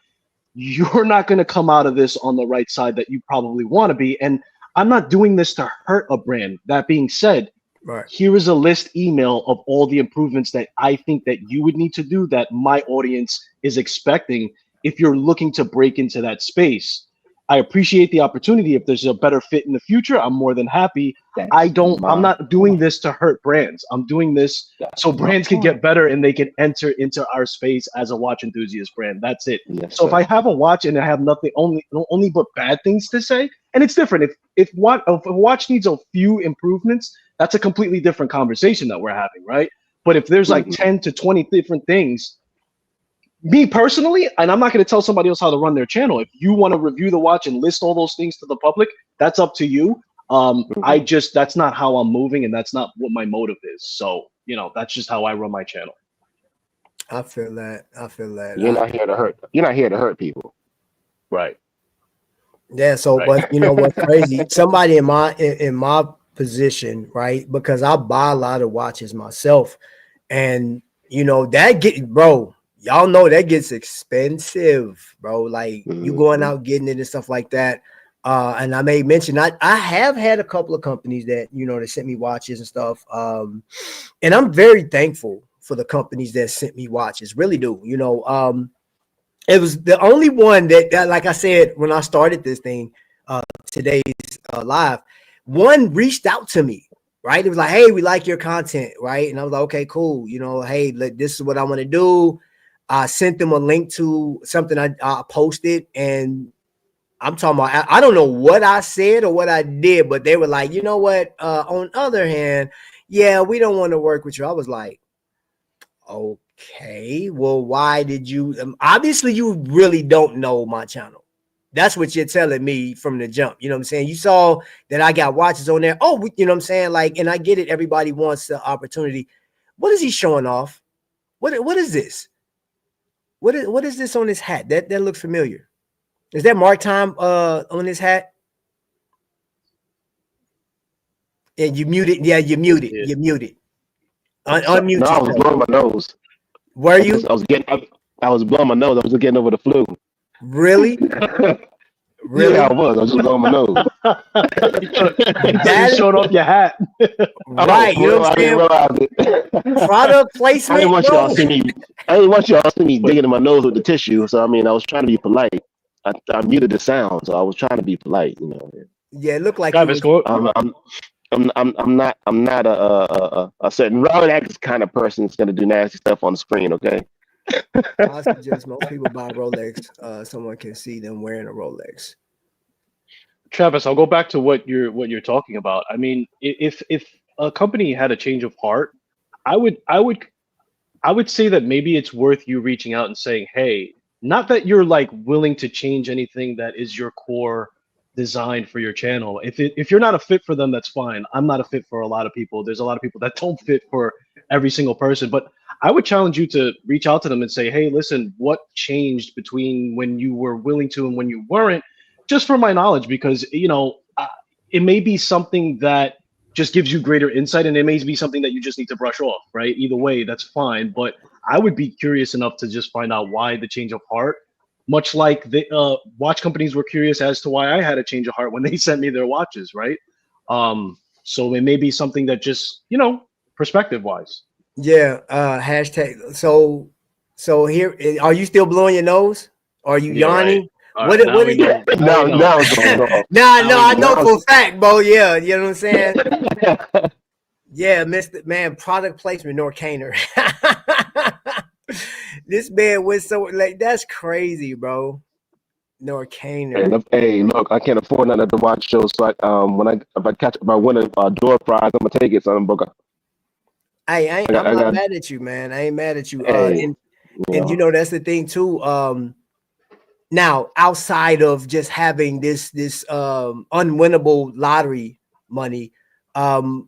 you're not going to come out of this on the right side that you probably want to be. And I'm not doing this to hurt a brand. That being said, here is a list email of all the improvements that I think that you would need to do, that my audience is expecting if you're looking to break into that space. I appreciate the opportunity. If there's a better fit in the future, I'm more than happy. I'm not doing this to hurt brands. I'm doing this so brands can get better and they can enter into our space as a watch enthusiast brand. That's it. Yes, so if I have a watch and I have nothing, only but bad things to say, and it's different. If a watch needs a few improvements, that's a completely different conversation that we're having, right? But if there's like 10 to 20 different things, Me personally, and I'm not going to tell somebody else how to run their channel. If you want to review the watch and list all those things to the public, that's up to you. That's not how I'm moving, and that's not what my motive is. So, that's just how I run my channel. I feel that. You're not here to hurt. You're not here to hurt people. Right. Yeah. So, Right. but you know what's crazy? Somebody in my position, right? Because I buy a lot of watches myself, and bro. Y'all know that gets expensive, bro. Like you going out getting it and stuff like that. And I may mention I have had a couple of companies that that sent me watches and stuff. And I'm very thankful for the companies that sent me watches. Really do. It was the only one that like I said when I started this thing, today's live, one reached out to me. Right, it was like, hey, we like your content, right? And I was like, okay, cool. Hey, this is what I want to do. I sent them a link to something I posted, and I'm talking about, I don't know what I said or what I did, but they were like, you know what? On the other hand, yeah, we don't want to work with you. I was like, okay, well, why did you? Obviously, you really don't know my channel. That's what you're telling me from the jump. You know what I'm saying? You saw that I got watches on there. Oh, you know what I'm saying? Like, and I get it. Everybody wants the opportunity. What is he showing off? What is this? What is this on his hat? That looks familiar. Is that mark time on his hat? And you muted. Yeah, you muted. You muted. Unmute No, I was blowing my nose. Were you? I was blowing my nose. I was getting over the flu. Really? Really? Yeah, I was just blowing my nose. You showed off your hat. Right. You know what I'm saying? I didn't realize it. Product placement. I didn't want y'all to see me. Digging in my nose with the tissue. So I was trying to be polite. I muted the sound, so I was trying to be polite. Yeah, it looked like Travis, I'm not a certain Rolex kind of person that's gonna do nasty stuff on the screen. Okay. I suggest most people buy Rolex. Someone can see them wearing a Rolex. Travis, I'll go back to what you're talking about. I mean, if a company had a change of heart, I would say that maybe it's worth you reaching out and saying, hey, not that you're like willing to change anything that is your core design for your channel. If you're not a fit for them, that's fine. I'm not a fit for a lot of people. There's a lot of people that don't fit for every single person, but I would challenge you to reach out to them and say, hey, listen, what changed between when you were willing to and when you weren't? Just for my knowledge, because it may be something that just gives you greater insight, and it may be something that you just need to brush off, right? Either way, that's fine. But I would be curious enough to just find out why the change of heart, much like the watch companies were curious as to why I had a change of heart when they sent me their watches, right? So it may be something that just, perspective wise. Yeah. Hashtag. So here, are you still blowing your nose? Are you yawning? Right. What are you? Now it's going on. I know for a fact, bro. Yeah, you know what I'm saying. Yeah, Mr. Man, product placement, Norcaner. This man was so like that's crazy, bro. Norcaner. Hey, look, I can't afford none of the watch shows. So if I win a door prize, I'm gonna take it. So I'm broke. I'm not mad at you, man. I ain't mad at you. And that's the thing too. Now, outside of just having this unwinnable lottery money,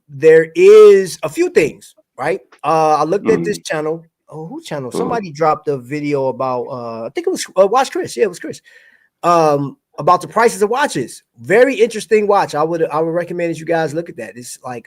there is a few things, right? I looked at this channel. Oh, who channel? Somebody dropped a video about I think it was Watch Chris. Yeah, it was Chris. About the prices of watches. Very interesting watch. I would recommend that you guys look at that. It's like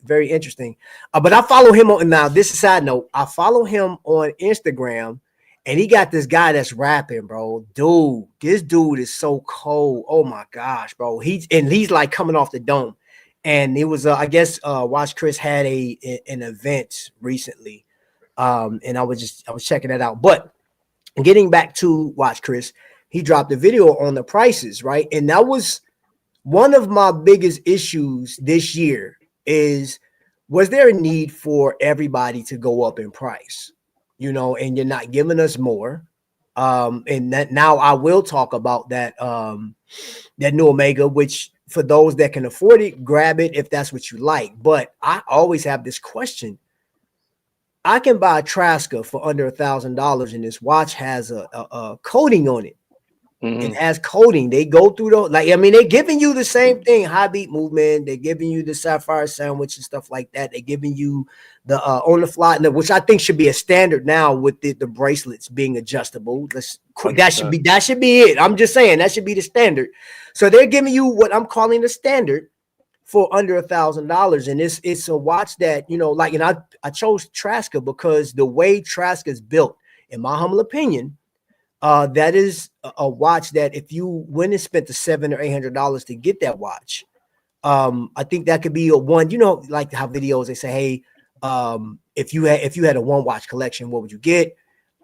very interesting. But I follow him on now. This is a side note. I follow him on Instagram. And he got this guy that's rapping, bro. Dude, this dude is so cold. Oh my gosh, bro. He's like coming off the dome. And it was I guess Watch Chris had an event recently. And I was checking that out. But getting back to Watch Chris, he dropped a video on the prices, right? And that was one of my biggest issues this year was there a need for everybody to go up in price? And you're not giving us more. And that now I will talk about that new Omega, which for those that can afford it, grab it if that's what you like. But I always have this question. I can buy a Traska for under $1,000, and this watch has a coating on it. It has coating. They go through they're giving you the same thing, high beat movement. They're giving you the sapphire sandwich and stuff like that. They're giving you the on the fly, which I think should be a standard now with the bracelets being adjustable. That should be it. I'm just saying that should be the standard. So they're giving you what I'm calling the standard for under $1,000, and it's a watch that and I chose Traska because the way Traska is built, in my humble opinion. That is a watch that if you went and spent the $700 or $800 to get that watch, I think that could be a one. Like how videos they say, hey, if you had a one watch collection, what would you get?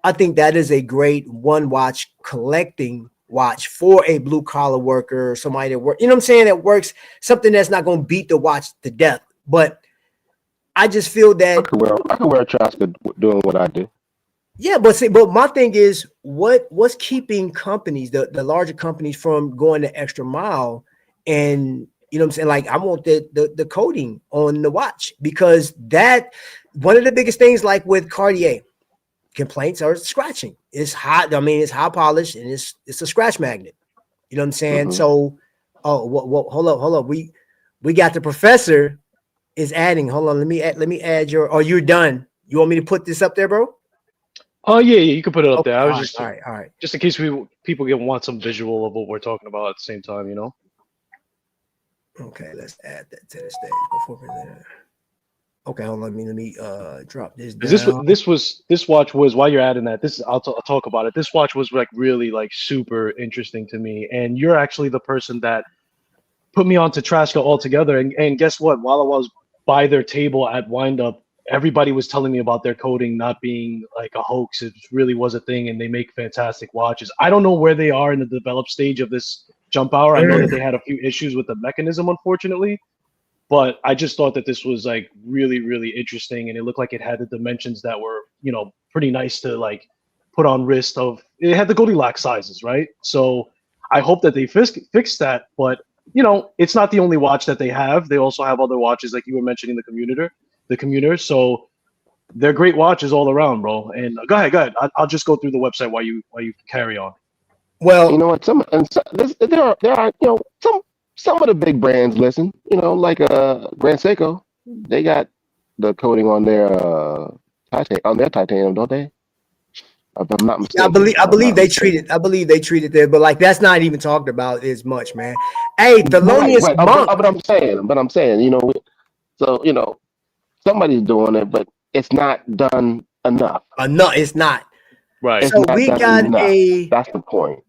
I think that is a great one watch collecting watch for a blue collar worker or somebody that works. You know what I'm saying? That works something that's not going to beat the watch to death. But I just feel that I could wear a Traska doing what I do. Yeah, but my thing is what's keeping companies, the larger companies, from going the extra mile, and you know what I'm saying? Like, I want the coating on the watch, because that one of the biggest things, like with Cartier, complaints are scratching. It's hot. I mean, it's high polished and it's a scratch magnet. You know what I'm saying? So, hold up. We got the professor is adding. Hold on, let me add your. Oh, you're done. You want me to put this up there, bro? Oh yeah, you can put it up there. I was all just right. Just in case people want some visual of what we're talking about at the same time, Okay, let's add that to the stage before we're there. Okay, hold on. Let me drop this down. This watch was, while you're adding that, I'll talk about it. This watch was like really like super interesting to me, and you're actually the person that put me onto Traska altogether. And guess what? While I was by their table at Windup, everybody was telling me about their coding not being like a hoax. It really was a thing, and they make fantastic watches. I don't know where they are in the developed stage of this jump hour. I know that they had a few issues with the mechanism, unfortunately, but I just thought that this was like really, really interesting, and it looked like it had the dimensions that were, pretty nice to like put on wrist. It had the Goldilocks sizes, right? So I hope that they fix that, but it's not the only watch that they have. They also have other watches, like you were mentioning, the commuter. So they're great watches all around, bro. And go ahead. I'll just go through the website while you carry on. Well, you know what? There are some of the big brands listen. Like Grand Seiko, they got the coating on their titanium, don't they? If I'm not mistaken. I believe they treat it there, but like that's not even talked about as much, man. Hey, Thelonious Monk. But I'm saying, so somebody's doing it, but it's not done enough. No, it's not. Right. So we got That's the point.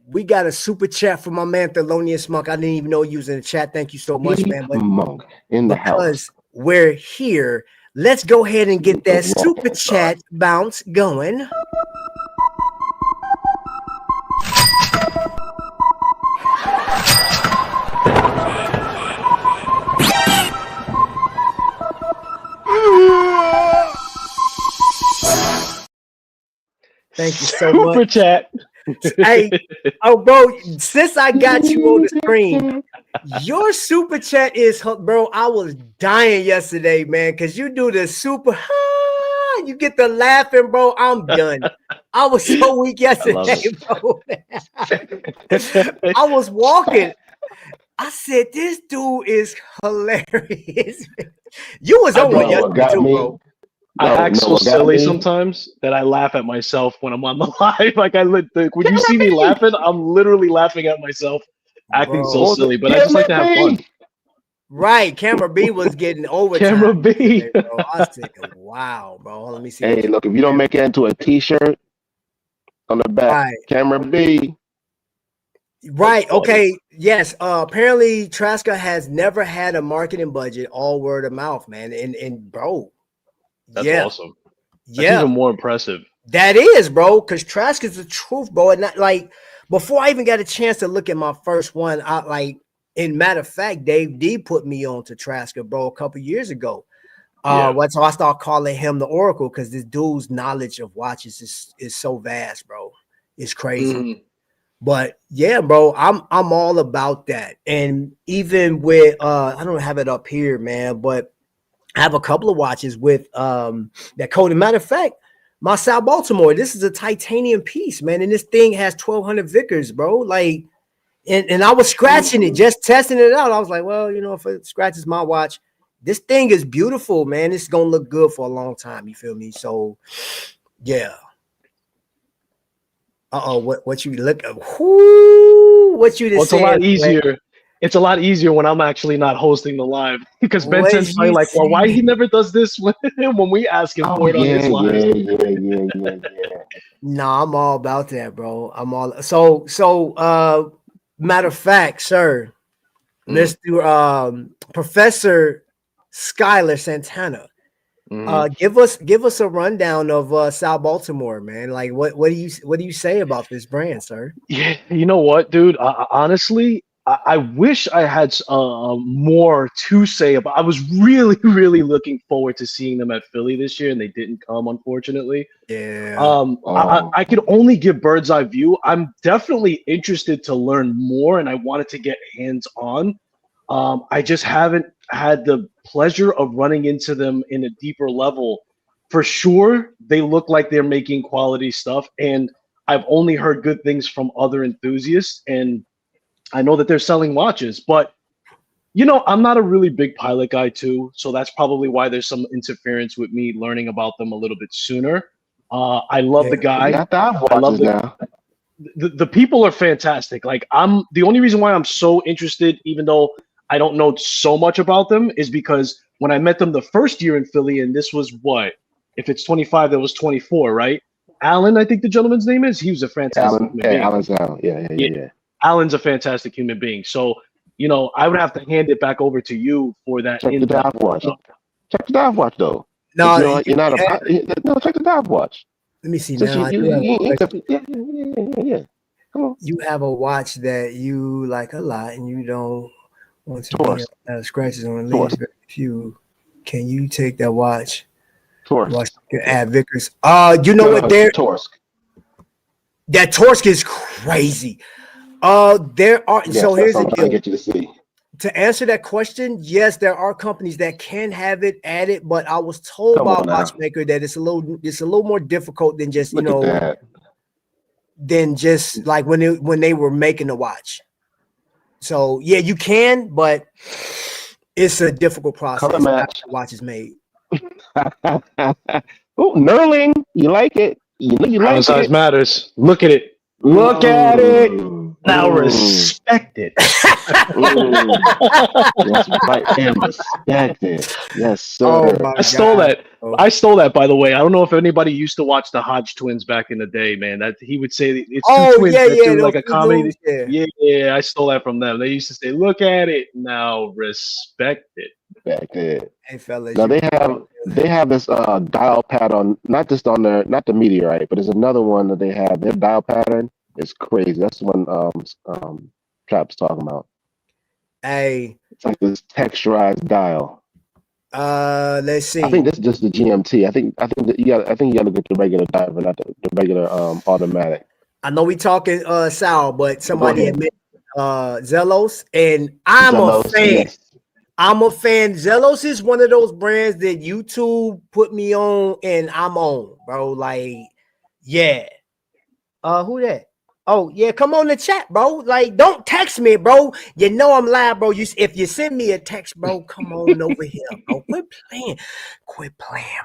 We got a super chat from my man Thelonious Monk. I didn't even know you was in the chat. Thank you so much, man. But Monk in the house. We're here, let's go ahead and get that super chat bounce going. Thank you so much. Super chat. Hey, bro, since I got you on the screen, your super chat is, bro, I was dying yesterday, man, because you do the super, you get the laughing, bro. I'm done. I was so weak yesterday, bro. I was walking. I said, this dude is hilarious. You was on one yesterday too, bro. I act so silly sometimes that I laugh at myself when I'm on the live. Like when you see me laughing, I'm literally laughing at myself, acting so silly. But I just like to have fun. Right, Camera B was getting overtime. Camera B, today, bro. I was thinking, wow, bro. Let me see. Hey, look, if you don't make it into a T-shirt on the back, right. Camera B. Right. Okay. Yes. Apparently, Traska has never had a marketing budget. All word of mouth, man. And bro. That's awesome. That's even more impressive. That is, bro, because Trask is the truth, bro. And not, like, before I even got a chance to look at my first one, in matter of fact, Dave D put me on to Traska, bro, a couple years ago. So I started calling him the Oracle, because this dude's knowledge of watches is so vast, bro. It's crazy. But yeah, bro, I'm all about that. And even with I don't have it up here, man, but I have a couple of watches with that coating. Matter of fact, my South Baltimore, this is a titanium piece, man. And this thing has 1200 Vickers, bro. Like, and I was scratching it, just testing it out. I was like, well, you know, if it scratches my watch, this thing is beautiful, man. It's gonna look good for a long time. You feel me? So yeah. What you look at? What you just It's a said? lot easier. It's a lot easier when I'm actually not hosting the live because Ben What Ten's probably you like, well, why say? he never does this when we ask him Oh for it on his lives. yeah. Nah, I'm all about that, bro. I'm all matter of fact, sir, let's do Professor Skylar Santana. Give us a rundown of South Baltimore, man. Like what do you say about this brand, sir? Yeah, you know what, dude? Honestly, I wish I had more to say about. I was really, really looking forward to seeing them at Philly this year, and they didn't come, unfortunately. Yeah. I could only give bird's eye view. I'm definitely interested to learn more, and I wanted to get hands on. I just haven't had the pleasure of running into them in a deeper level. For sure, they look like they're making quality stuff, and I've only heard good things from other enthusiasts, and I know that they're selling watches, but you know, I'm not a really big Pilot guy too, so that's probably why there's some interference with me learning about them a little bit sooner. I love the You guy. got the I love watches now. the people are fantastic. Like I'm the only reason why I'm so interested, even though I don't know so much about them, is because when I met them the first year in Philly, and this was what, if it's 25, that was 24, right? Alan, I think the gentleman's name is. He was a fantastic Alan, human yeah, being. Alan's out. Yeah. Alan's a fantastic human being. So, you know, I would have to hand it back over to you for that Check the in-depth. dive watch. Check the dive watch though. No, You're not no. Check the dive watch. let me see Since now. yeah. Come on. You have a watch that you like a lot, and you don't want to Taurus. be scratches on the Taurus. leaves. Very few. Can you take that watch? Taurus. Watch add Vickers. You know what? Taurus. That Torsk is crazy. There are Yes, so here's the I'm trying to deal. get you to see. To answer that question, yes, there are companies that can have it added, but I was told by a watchmaker that it's a little more difficult than just than just like when they were making the watch. So yeah, you can, but it's a difficult process. Color match. The watch is made. Oh, Nerling, you like it? You know you like Size it. matters. Look at it. Look at it. Now respect it. That's right, and respect it. Yes, sir. Oh, I stole that. I stole that, by the way. I don't know if anybody used to watch the Hodge twins back in the day, man. That he would say it's two twins that do like a comedy. Yeah, I stole that from them. They used to say, "Look at it, now respect it." Respect it. Hey fellas, now they have this dial pattern, not the meteorite, but there's another one that they have. Their dial pattern is crazy. That's the one Trap's talking about. Hey, it's like this texturized dial. Let's see. I think this is just the GMT. I think you got to get the regular diver, not the regular automatic. I know we talking Sal, but somebody admit Zelos, and I'm a fan. Yes. I'm a fan. Zelos is one of those brands that YouTube put me on, and I'm on, bro. Like, yeah. Who that? Oh, yeah, come on the chat, bro. Like, don't text me, bro. You know I'm live, bro. If you send me a text, bro, come on over here, bro. Quit playing,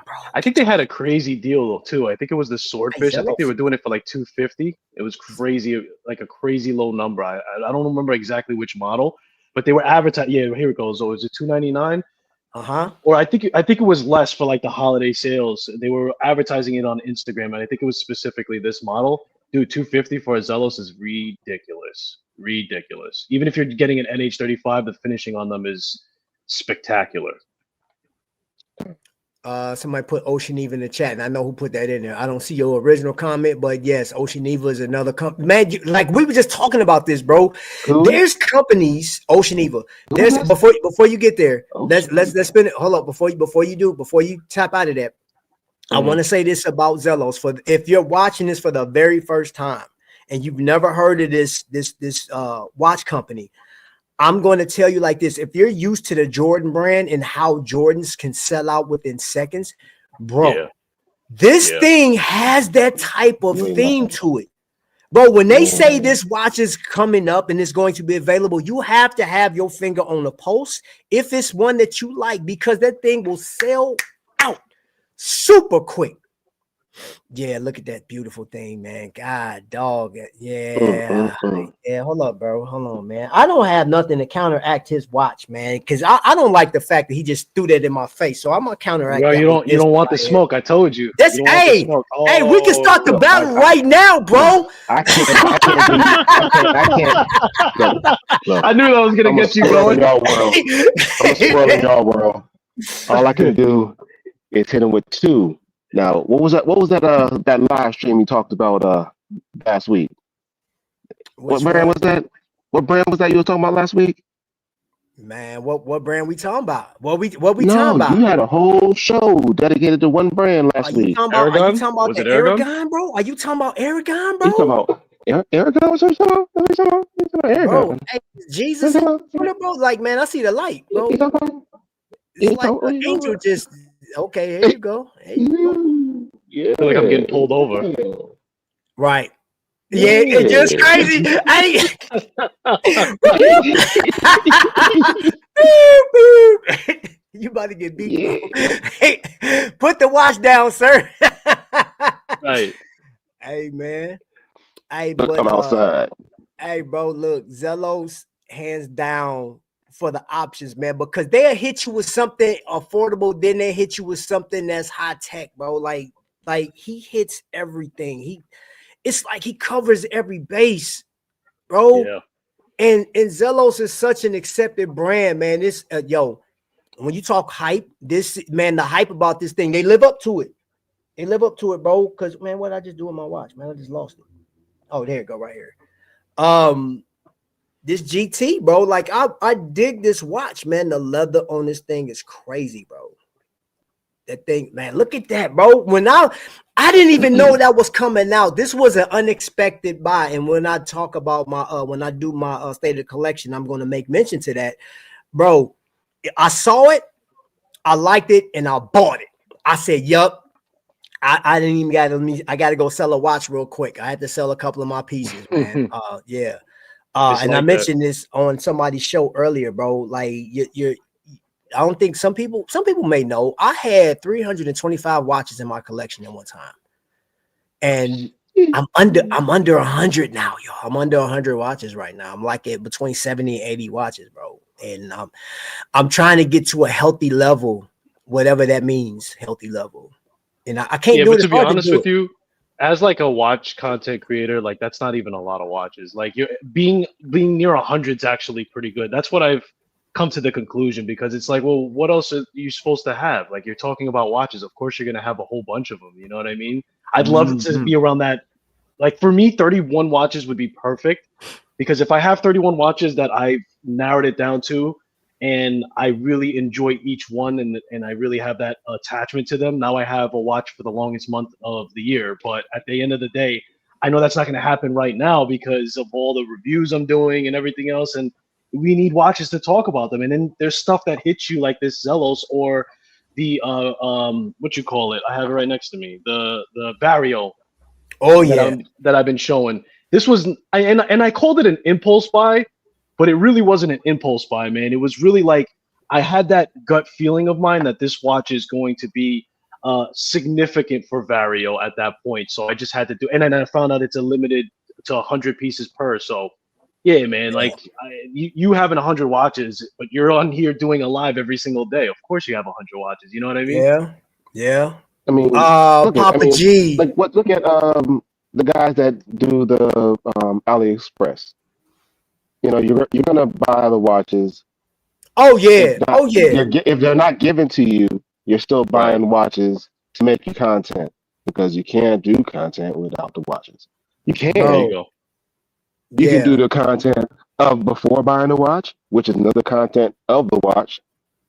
bro. I think they had a crazy deal too. I think it was the Swordfish. I think they were doing it for like $250. It was crazy, like a crazy low number. I don't remember exactly which model, but they were advertising. Yeah, here it goes. So is it $299? Or I think it was less for like the holiday sales. They were advertising it on Instagram, and I think it was specifically this model. Dude, $250 for a Zelos is ridiculous. Ridiculous. Even if you're getting an NH35, the finishing on them is spectacular. Somebody put Ocean Eva in the chat, and I know who put that in there. I don't see your original comment, but yes, Ocean Eva is another company. Man, like we were just talking about this, bro. There's companies, Ocean Eva. There's before you get there, let's spin it. Hold up, before you tap out of that. I want to say this about Zelos. For if you're watching this for the very first time and you've never heard of this watch company, I'm going to tell you like this. If you're used to the Jordan brand and how Jordans can sell out within seconds, bro, this thing has that type of theme to it. Bro, when they say this watch is coming up and it's going to be available, you have to have your finger on the pulse if it's one that you like, because that thing will sell out super quick. Yeah, look at that beautiful thing, man. God, dog. Yeah. Yeah, hold up, bro. Hold on, man. I don't have nothing to counteract his watch, man, because I don't like the fact that he just threw that in my face. So I'm going to counteract that. You don't want the smoke. I told you. That's, hey, hey, we can start the battle right now, bro. I can't. Look, I knew that was going to get you going. I'm a swirl in y'all world. All I can do is hit him with 2. Now, what was that? What was that? That live stream you talked about last week? What brand was that? What brand was that you were talking about last week? Man, what brand we talking about? What we talking about? You had a whole show dedicated to one brand last week. Are you talking about the Aragon, bro? Are you talking about Aragon, bro? You talking about Aragon? What you talking about? Bro, hey, Jesus, bro, like, man, I see the light, bro. It's like an angel just. Okay, here you go. Yeah, I feel like I'm getting pulled over. Right. Yeah, it's just crazy. You about to get beat. Hey, put the watch down, sir. Right. Hey, man. Hey, but come outside. Hey, bro, look, Zellos hands down for the options, man, because they'll hit you with something affordable, then they hit you with something that's high tech, bro. Like he hits everything. It's like he covers every base, bro. Yeah. And Zellos is such an accepted brand, man. This when you talk hype, this man, the hype about this thing, they live up to it. They live up to it, bro. Because man, what I just do with my watch, man, I just lost it. Oh, there you go, right here. This GT, bro, like I dig this watch, man. The leather on this thing is crazy, bro. That thing, man, look at that, bro. When I didn't even know that was coming out. This was an unexpected buy. And when I talk about my when I do my state of collection, I'm going to make mention to that, bro. I saw it, I liked it, and I bought it. I said, yup. I didn't even I got to go sell a watch real quick. I had to sell a couple of my pieces, man. Yeah. And I mentioned this on somebody's show earlier, bro. Like you're I don't think some people may know I had 325 watches in my collection at one time. And I'm under 100 now, y'all. I'm under 100 watches right now. I'm like at between 70 and 80 watches, bro. And I'm trying to get to a healthy level, whatever that means, healthy level. And I can't do it. But to be honest with you, as like a watch content creator, like that's not even a lot of watches. Like you're being near 100 is actually pretty good. That's what I've come to the conclusion, because it's like, well, what else are you supposed to have? Like you're talking about watches. Of course, you're going to have a whole bunch of them. You know what I mean? I'd love to be around that. Like for me, 31 watches would be perfect, because if I have 31 watches that I've narrowed it down to, and I really enjoy each one, and I really have that attachment to them, now I have a watch for the longest month of the year. But at the end of the day, I know that's not going to happen right now because of all the reviews I'm doing and everything else. And we need watches to talk about them. And then there's stuff that hits you like this Zellos or the what you call it? I have it right next to me. The Vario. Oh yeah, that I've been showing. This was I called it an impulse buy, but it really wasn't an impulse buy, man. It was really like I had that gut feeling of mine that this watch is going to be significant for Vario at that point. So I just had to do, and then I found out it's a limited to 100 pieces per. So yeah, man, like you having 100 watches, but you're on here doing a live every single day. Of course you have 100 watches. You know what I mean? Yeah. I mean, G. Like what? Look at the guys that do the AliExpress. You know, you're gonna buy the watches. Oh yeah. If they're not given to you, you're still buying watches to make your content, because you can't do content without the watches. You can. There you go. You can do the content of before buying the watch, which is another content of the watch,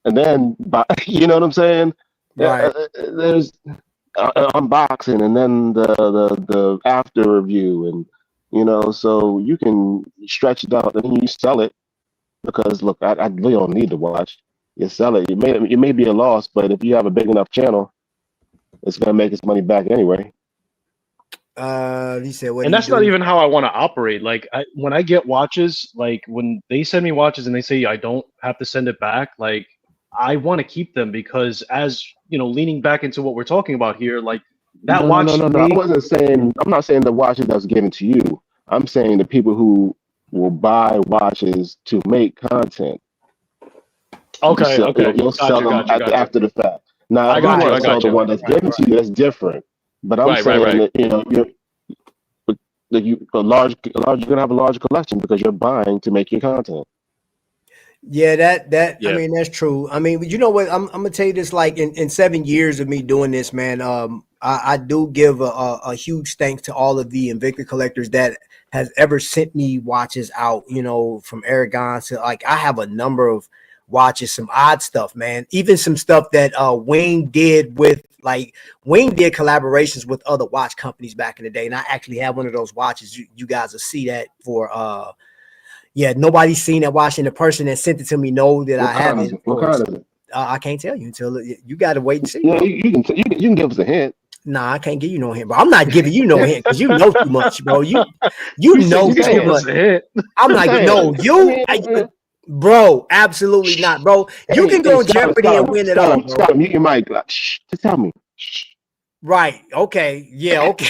and then buy. You know what I'm saying? Right. There's unboxing, and then the after review, and you know, so you can stretch it out, and then you sell it because look, I really don't need to watch. You sell it. It may be a loss, but if you have a big enough channel, it's gonna make its money back anyway. He said, "What And do you that's not do?" even how I want to operate. Like when I get watches, like when they send me watches and they say I don't have to send it back, like I want to keep them because as you know, leaning back into what we're talking about here, like that watch No. may I'm not saying the watches that's given to you. I'm saying the people who will buy watches to make content. okay, okay. You'll sell them Gotcha. after the fact. Now, I if you got you, want I to sell got the you. one that's given to you, that's different. But I'm Right. saying that you're gonna have a large collection because you're buying to make your content. Yeah, that I Yeah. mean that's true. I mean, you know what? I'm gonna tell you this. Like in 7 years of me doing this, man, I do give a huge thanks to all of the Invicta collectors that has ever sent me watches out. You know, from Aragon to like I have a number of watches, some odd stuff, man. Even some stuff that Wing did with like Wing did collaborations with other watch companies back in the day, and I actually have one of those watches. You guys will see that for yeah, nobody's seen that watch, and the person that sent it to me know that I have it. What kind is it? I can't tell you until you got to wait and see. Yeah, you can give us a hint. Nah, I can't give you no hint, bro. I'm not giving you no hint because you know too much, bro. You You said know you can too give much. us a hint. I'm like, no, bro, absolutely not, bro. You can go on Jeopardy and win it all, bro. Scott, mute your mic. Shh, just tell me. Shh. Right. Okay. Yeah. Okay.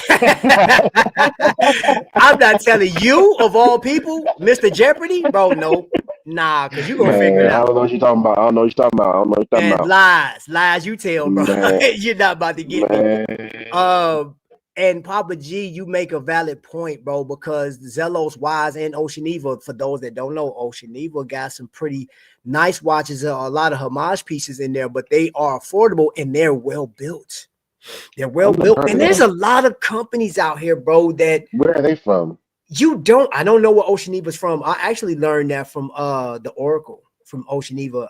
I'm not telling you of all people, Mr. Jeopardy, bro. No, nah, because you're gonna figure it I out. don't know what you're talking about. I don't know what you're talking about. And lies you tell, bro. You're not about to get me. And Papa G, you make a valid point, bro, because Zelos, Wise, and Oceaniva, for those that don't know, Oceaniva got some pretty nice watches, a lot of homage pieces in there, but they are affordable and they're well built. They're well built. And there's a lot of companies out here, bro, that where are they from? I don't know where Oceaniva's from. I actually learned that from the Oracle from Oceaniva.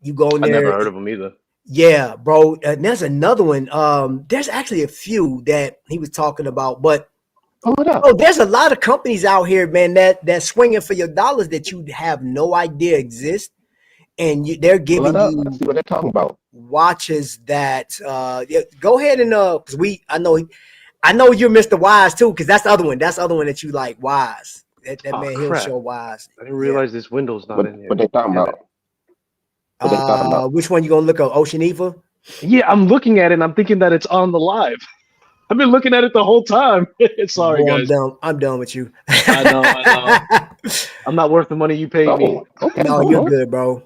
You go in there. I never heard of them either. Yeah, bro. And there's another one. There's actually a few that he was talking about, but there's a lot of companies out here, man, that's swinging for your dollars that you have no idea exist, and they're giving you. Let's see what they're talking about. Watches that. Go ahead and because I know you're Mr. Wise too, because that's the other one. That's the other one that you like, Wise. That man, he'll show Wise. I didn't realize this window's not in here. What they talking about? Which one you gonna look at? Oceaniva? Yeah, I'm looking at it and I'm thinking that it's on the live. I've been looking at it the whole time. Sorry, guys. I'm done with you. I know. I'm not worth the money you paid me. Okay, no, you're good, bro.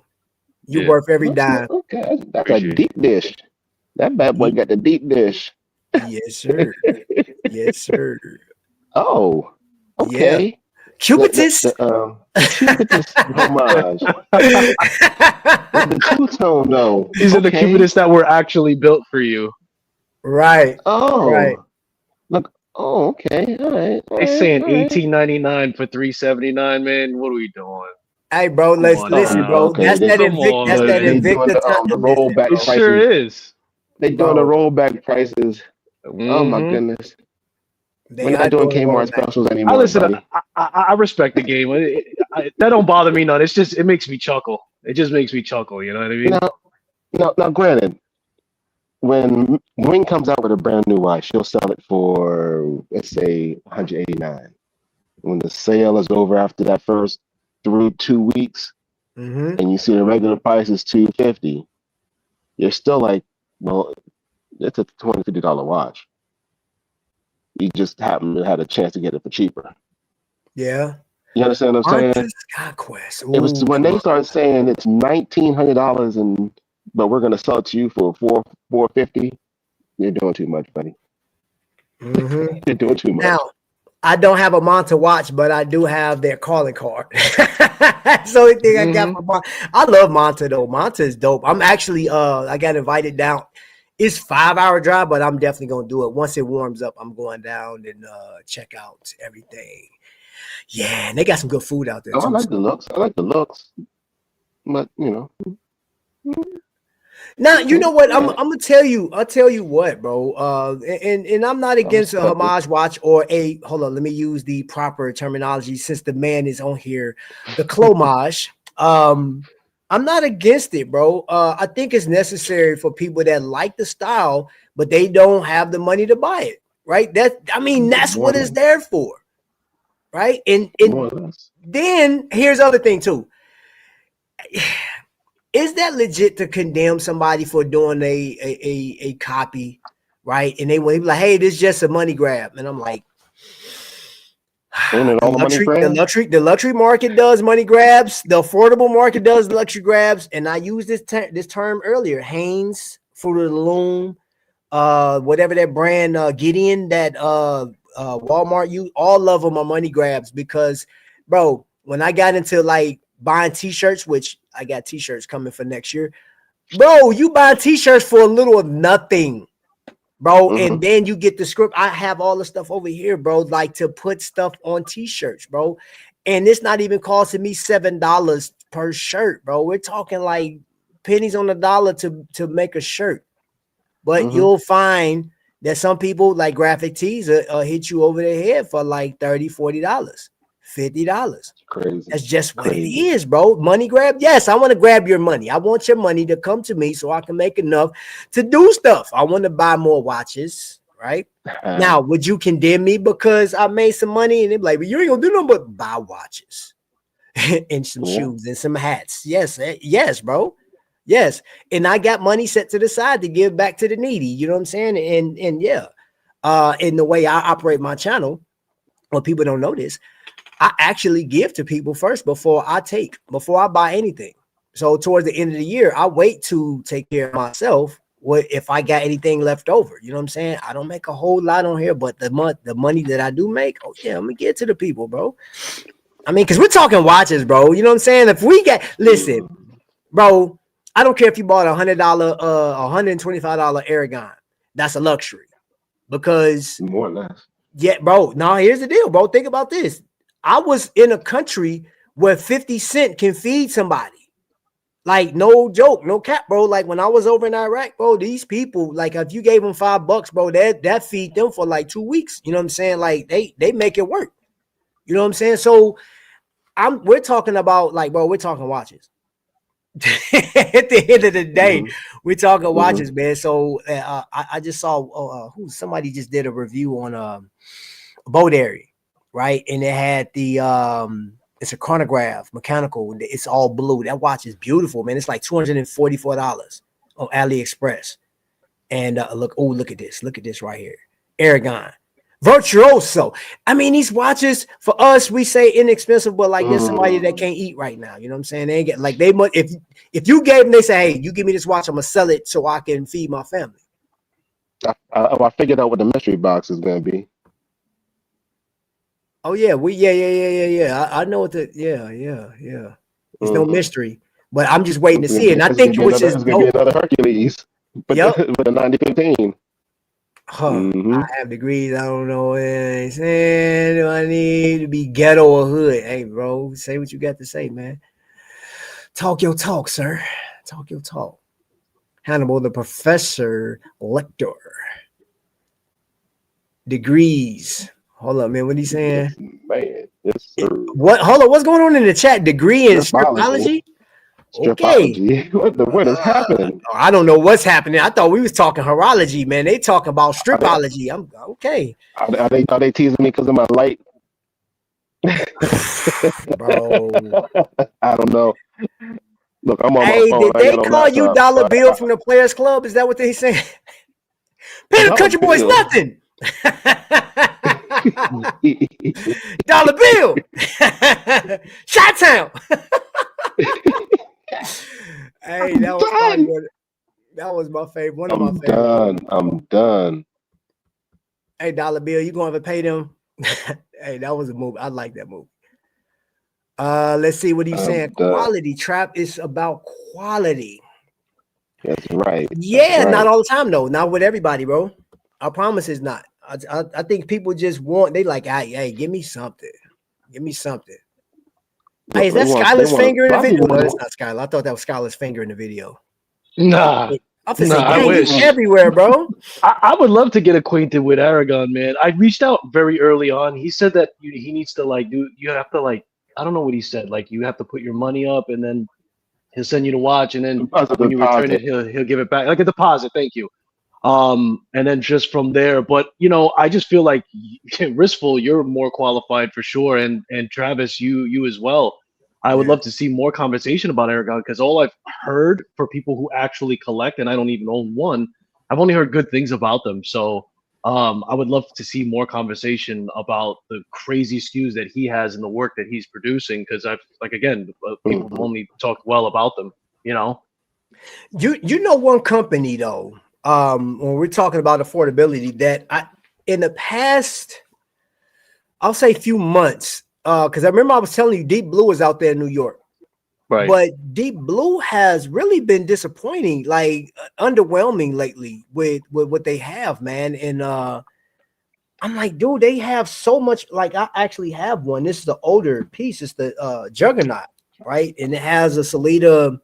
You're worth every dime. Okay, that's a deep dish. That bad boy got the deep dish. Yes, sir. Yes, sir. Oh, okay. Yeah. Cubitus. Cubitus homage. The two-tone though. These are the Cubitus that were actually built for you. Right. Oh. Right. Look. Oh, okay. All right. They saying $18.99 for $379, man. What are we doing? Hey, bro, listen, bro. Okay. That's that Invicta. The rollback prices. It sure is. They're doing the rollback prices. Oh my goodness. We're not doing Kmart specials anymore. I respect the game. That don't bother me none. It makes me chuckle. It just makes me chuckle. You know what I mean? Now, granted, when Wing comes out with a brand new watch, she'll sell it for, let's say, $189. When the sale is over after that first 2 weeks, and you see the regular price is $250, you're still like, well, it's a $20-$50 watch. You just happen to have a chance to get it for cheaper. Yeah. You understand what I'm saying? It was when they started saying it's $1,900 but we're gonna sell it to you for $450. You're doing too much, buddy. You're doing too much. Now, I don't have a Manta watch, but I do have their calling card. That's the only thing I got for Manta. I love Manta though. Manta is dope. I'm actually I got invited down. It's 5-hour drive, but I'm definitely gonna do it. Once it warms up, I'm going down and check out everything. Yeah, and they got some good food out there too. I like the looks. But Now you know what I'm gonna tell you. I'll tell you what, bro. And I'm not against a homage watch or hold on. Let me use the proper terminology since the man is on here. The clomage. I'm not against it, bro. I think it's necessary for people that like the style, but they don't have the money to buy it, right? That's what it's there for, right? And then here's the other thing too. Is that legit to condemn somebody for doing a copy, right? And they will be like, hey, this is just a money grab. And I'm like, the luxury market does money grabs. The affordable market does luxury grabs. And I used this term earlier, Hanes, Fruit of the Loom, whatever that brand, Gideon, that Walmart use, all of them are money grabs because, bro, when I got into like buying t-shirts, which I got t-shirts coming for next year, bro, you buy t-shirts for a little of nothing, bro. And then you get the script. I have all the stuff over here, bro, like to put stuff on t-shirts, bro. And it's not even costing me $7 per shirt, bro. We're talking like pennies on the dollar to make a shirt. But you'll find that some people like graphic tees hit you over the head for like $30, $40, $50. Crazy. That's just what it is, bro. Money grab. Yes, I want to grab your money. I want your money to come to me so I can make enough to do stuff. I want to buy more watches, right? Now, would you condemn me because I made some money? And they're like, well, you ain't gonna do nothing but buy watches and some shoes and some hats. Yes, bro. Yes. And I got money set to the side to give back to the needy. You know what I'm saying? And in the way I operate my channel, well, people don't know this, I actually give to people first before I buy anything. So towards the end of the year, I wait to take care of myself. What if I got anything left over? You know what I'm saying? I don't make a whole lot on here, but the money that I do make, I'm gonna get it to the people, bro. I mean, because we're talking watches, bro. You know what I'm saying? If we listen, bro, I don't care if you bought $125 Aragon. That's a luxury because more or less. Yeah, bro. Now here's the deal, bro. Think about this. I was in a country where 50 cents can feed somebody. Like, no joke, no cap, bro. Like when I was over in Iraq, bro, these people, like if you gave them $5, bro, that feed them for like 2 weeks. You know what I'm saying? Like they make it work. You know what I'm saying? So we're talking about like, bro, we're talking watches. At the end of the day, we're talking watches, man. So I just saw somebody just did a review on Bodary, right? And it had it's a chronograph, mechanical. It's all blue. That watch is beautiful, man. It's like $244 on AliExpress. And look at this. Look at this right here. Aragon. Virtuoso. I mean, these watches for us, we say inexpensive, but like there's somebody that can't eat right now. You know what I'm saying? They get like if you gave them, they say, hey, you give me this watch, I'm gonna sell it so I can feed my family. I figured out what the mystery box is gonna be. Oh yeah, I know what It's no mystery, but I'm just waiting to see it. And I think which is gonna be another Hercules, but with a 9015. I have degrees. I don't know what I'm saying. Do I need to be ghetto or hood? Hey, bro, say what you got to say, man. Talk your talk, sir. Talk your talk. Hannibal, the professor, lector. Degrees. Hold up, man. What are you saying? Man, yes, sir. What? Hold up. What's going on in the chat? Degree in stripology? Okay. What is happening? I don't know what's happening. I thought we was talking horology, man. They talking about stripology. I'm okay. Are they teasing me because of my light? Bro, I don't know. Look, I'm on my phone. Did they call you Dollar Bill from the Players Club? Is that what they saying? Pay the country boys nothing. Dollar Bill. Chi-Town. Hey, that was probably that was my favorite. One of my favorites. I'm done. Hey, Dollar Bill, you gonna have to pay them? Hey, that was a movie. I like that movie. Let's see what he's saying. Quality. Trap is about quality. That's right. Yeah, that's right. Not all the time though. Not with everybody, bro. I promise it's not. I think people just want. They like, hey, give me something. Give me something. Hey, is that Skylar's finger in the video? No, that's not Skylar. I thought that was Skylar's finger in the video. Nah. I wish. Everywhere, bro. I would love to get acquainted with Aragon, man. I reached out very early on. He said that he needs to like you have to like I don't know what he said. Like you have to put your money up, and then he'll send you the watch, and then Deposit, when you return it, deposit. he'll give it back like a deposit. Thank you. And then just from there, but you know, I just feel like Ristful, you're more qualified for sure, and Travis, you as well. I would Yeah. love to see more conversation about Aragon because all I've heard for people who actually collect, and I don't even own one, I've only heard good things about them. So I would love to see more conversation about the crazy SKUs that he has and the work that he's producing because I've like again, people have only talked well about them. You know. You know one company though, when we're talking about affordability that I in the past, I'll say few months, because I remember I was telling you Deep Blue is out there in New York. Right. But Deep Blue has really been disappointing, like underwhelming lately with what they have, man. And I'm like, dude, they have so much. Like, I actually have one. This is the older piece. It's the Juggernaut, right? And it has a Salida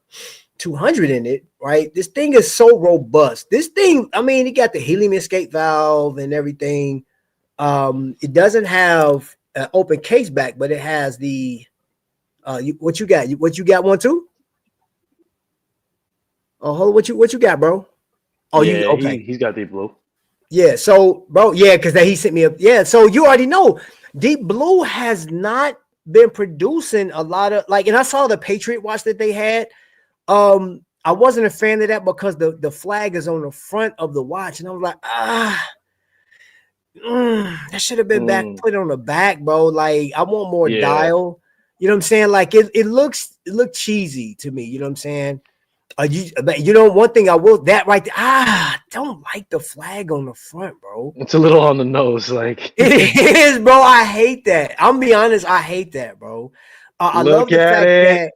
200 in it, right? This thing is so robust. This thing, I mean, it got the helium escape valve and everything. It doesn't have an open case back, but it has the what you got? What you got one too? Oh, hold on, what you got, bro? Oh, you Yeah, okay? he's got Deep Blue. Yeah, so bro, yeah, because he sent me up. Yeah, so you already know Deep Blue has not been producing a lot of like, and I saw the Patriot watch that they had. I wasn't a fan of that because the flag is on the front of the watch, and I was like, that should have been back put on the back, bro. Like, I want more dial. You know what I'm saying? Like it looked cheesy to me. You know what I'm saying? You know, one thing I will that right there. I don't like the flag on the front, bro. It's a little on the nose, like It is, bro. I hate that. I'm be honest, I hate that, bro. I love look the at fact it. that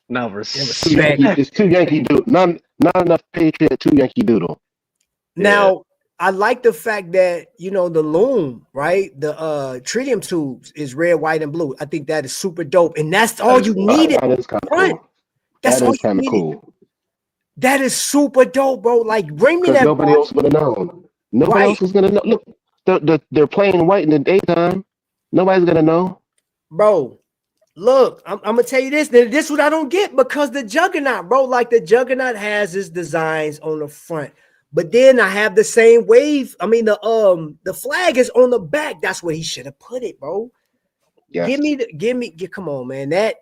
Now respect. It's two Yankee Doodle. Not enough Patriot, two Yankee Doodle. Now, I like the fact that you know the loom, right? The tritium tubes is red, white, and blue. I think that is super dope, and that's all you needed. That is kind of Front. cool. That's That all is you kind of needed. cool. That is super dope, bro. Like, bring me Because that nobody watch. else would have known. Nobody Right, else was gonna know. Look, they're playing white in the daytime. Nobody's gonna know. bro. Look, I'm gonna tell you this. This is what I don't get because the Juggernaut, bro. Like the Juggernaut has its designs on the front, but then I have the same wave. I mean, the flag is on the back. That's where he should have put it, bro. Yes. Come on, man. That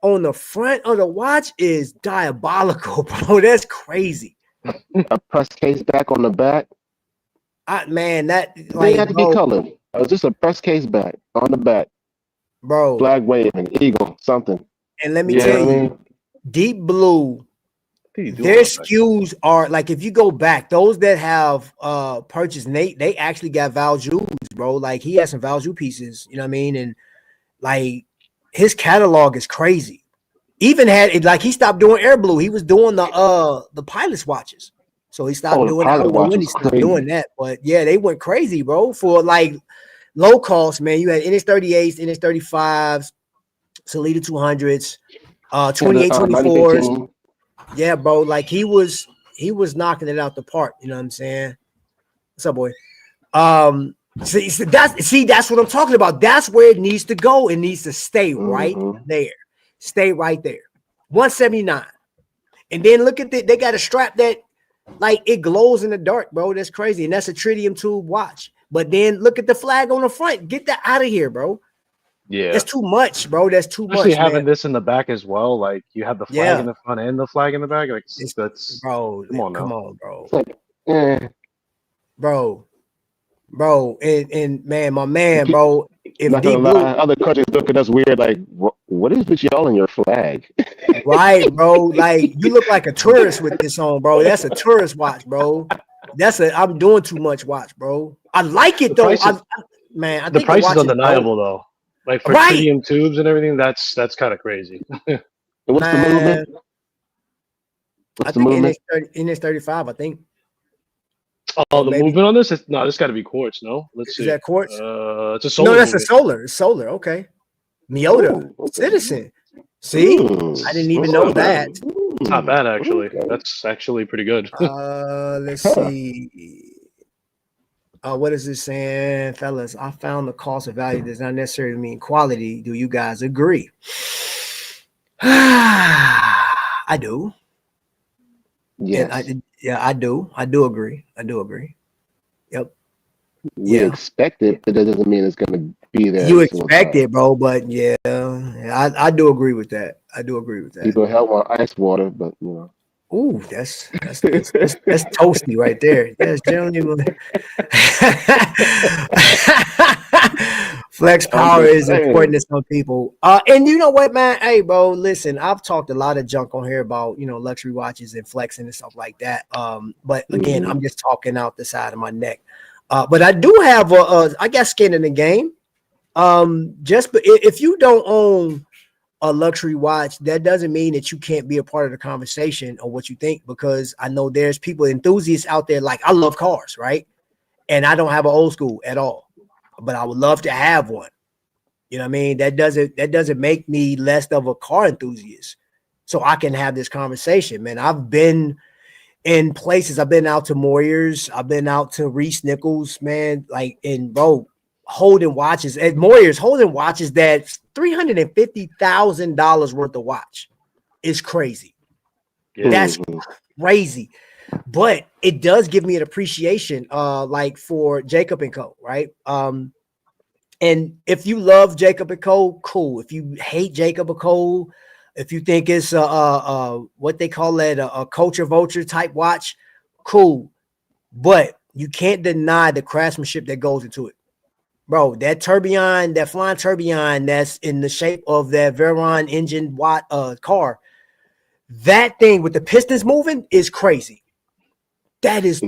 on the front of the watch is diabolical, bro. That's crazy. A press case back on the back. Man, that They like, had to be colored. It was just a press case back on the back. bro. Flag waving, eagle, something. And let me You know tell what I you, mean? Deep Blue, their SKUs are like if you go back, those that have purchased, they actually got Valju's, bro. Like he has some Valju pieces, you know what I mean? And like his catalog is crazy. Even had it like he stopped doing Air Blue. He was doing the pilot's watches. So he stopped the doing that. I pilot don't know watch when he was stopped crazy. doing that, but yeah, they went crazy, bro. For like low cost, man. You had NS38s, NS35s, Salida 200s, 28, 24s. Yeah, bro. Like he was knocking it out the park. You know what I'm saying? What's up, boy? That's what I'm talking about. That's where it needs to go. It needs to stay right there. Stay right there. 179. And then look at they got a strap that like it glows in the dark, bro. That's crazy. And that's a tritium tube watch. But then look at the flag on the front. Get that out of here, bro. Yeah, that's too much, bro. That's too Especially much, having man. this in the back as well. Like you have the flag in the front and the flag in the back. Like that's bro. Come on, bro. It's like, bro. And man, my man, bro. If not gonna lie, other countries look at us weird. Like, what is with y'all in your flag? Right, bro. Like you look like a tourist with this on, bro. That's a tourist watch, bro. I'm doing too much watch, bro. I like it though. I the think price the is undeniable though. Like for tritium tubes and everything, that's kind of crazy. What's the movement? I think NS35, I think. Oh, the movement on this? This got to be quartz, no? Let's see. Is that quartz? It's a solar. No, that's movement. a solar. It's solar. Okay. Miota, Citizen. See, I didn't even know that. It's not bad actually. That's actually pretty good. Let's see. What is this saying, fellas? I found the cost of value does not necessarily mean quality. Do you guys agree? I do. Yes. I do. I do agree. I do agree. Yep. We expect it, but that doesn't mean it's going to be there. You expect it, bro, but yeah, I do agree with that. I do agree with that. People help on ice water, but you know. Ooh, that's toasty right there. Yes, generally. Flex power is important to some people. And you know what, man? Hey, bro, listen, I've talked a lot of junk on here about, luxury watches and flexing and stuff like that. But again, I'm just talking out the side of my neck. But I do have I got skin in the game. Just if you don't own a luxury watch, that doesn't mean that you can't be a part of the conversation on what you think, because I know there's people, enthusiasts out there. Like, I love cars, right? And I don't have an old school at all, but I would love to have one. You know what I mean? That doesn't make me less of a car enthusiast. So I can have this conversation, man. I've been in places. I've been out to Moyers. I've been out to Reese Nichols, man. Like, in bro, holding watches at Moyers, holding watches that's $350,000 worth of watch. Is crazy. That's crazy. But it does give me an appreciation, like for Jacob and Co. Right. And if you love Jacob and Co., cool. If you hate Jacob and Co., if you think it's what they call it, a culture vulture type watch, cool. But you can't deny the craftsmanship that goes into it. Bro, that tourbillon, that flying tourbillon that's in the shape of that Veyron engine car, that thing with the pistons moving is crazy. That is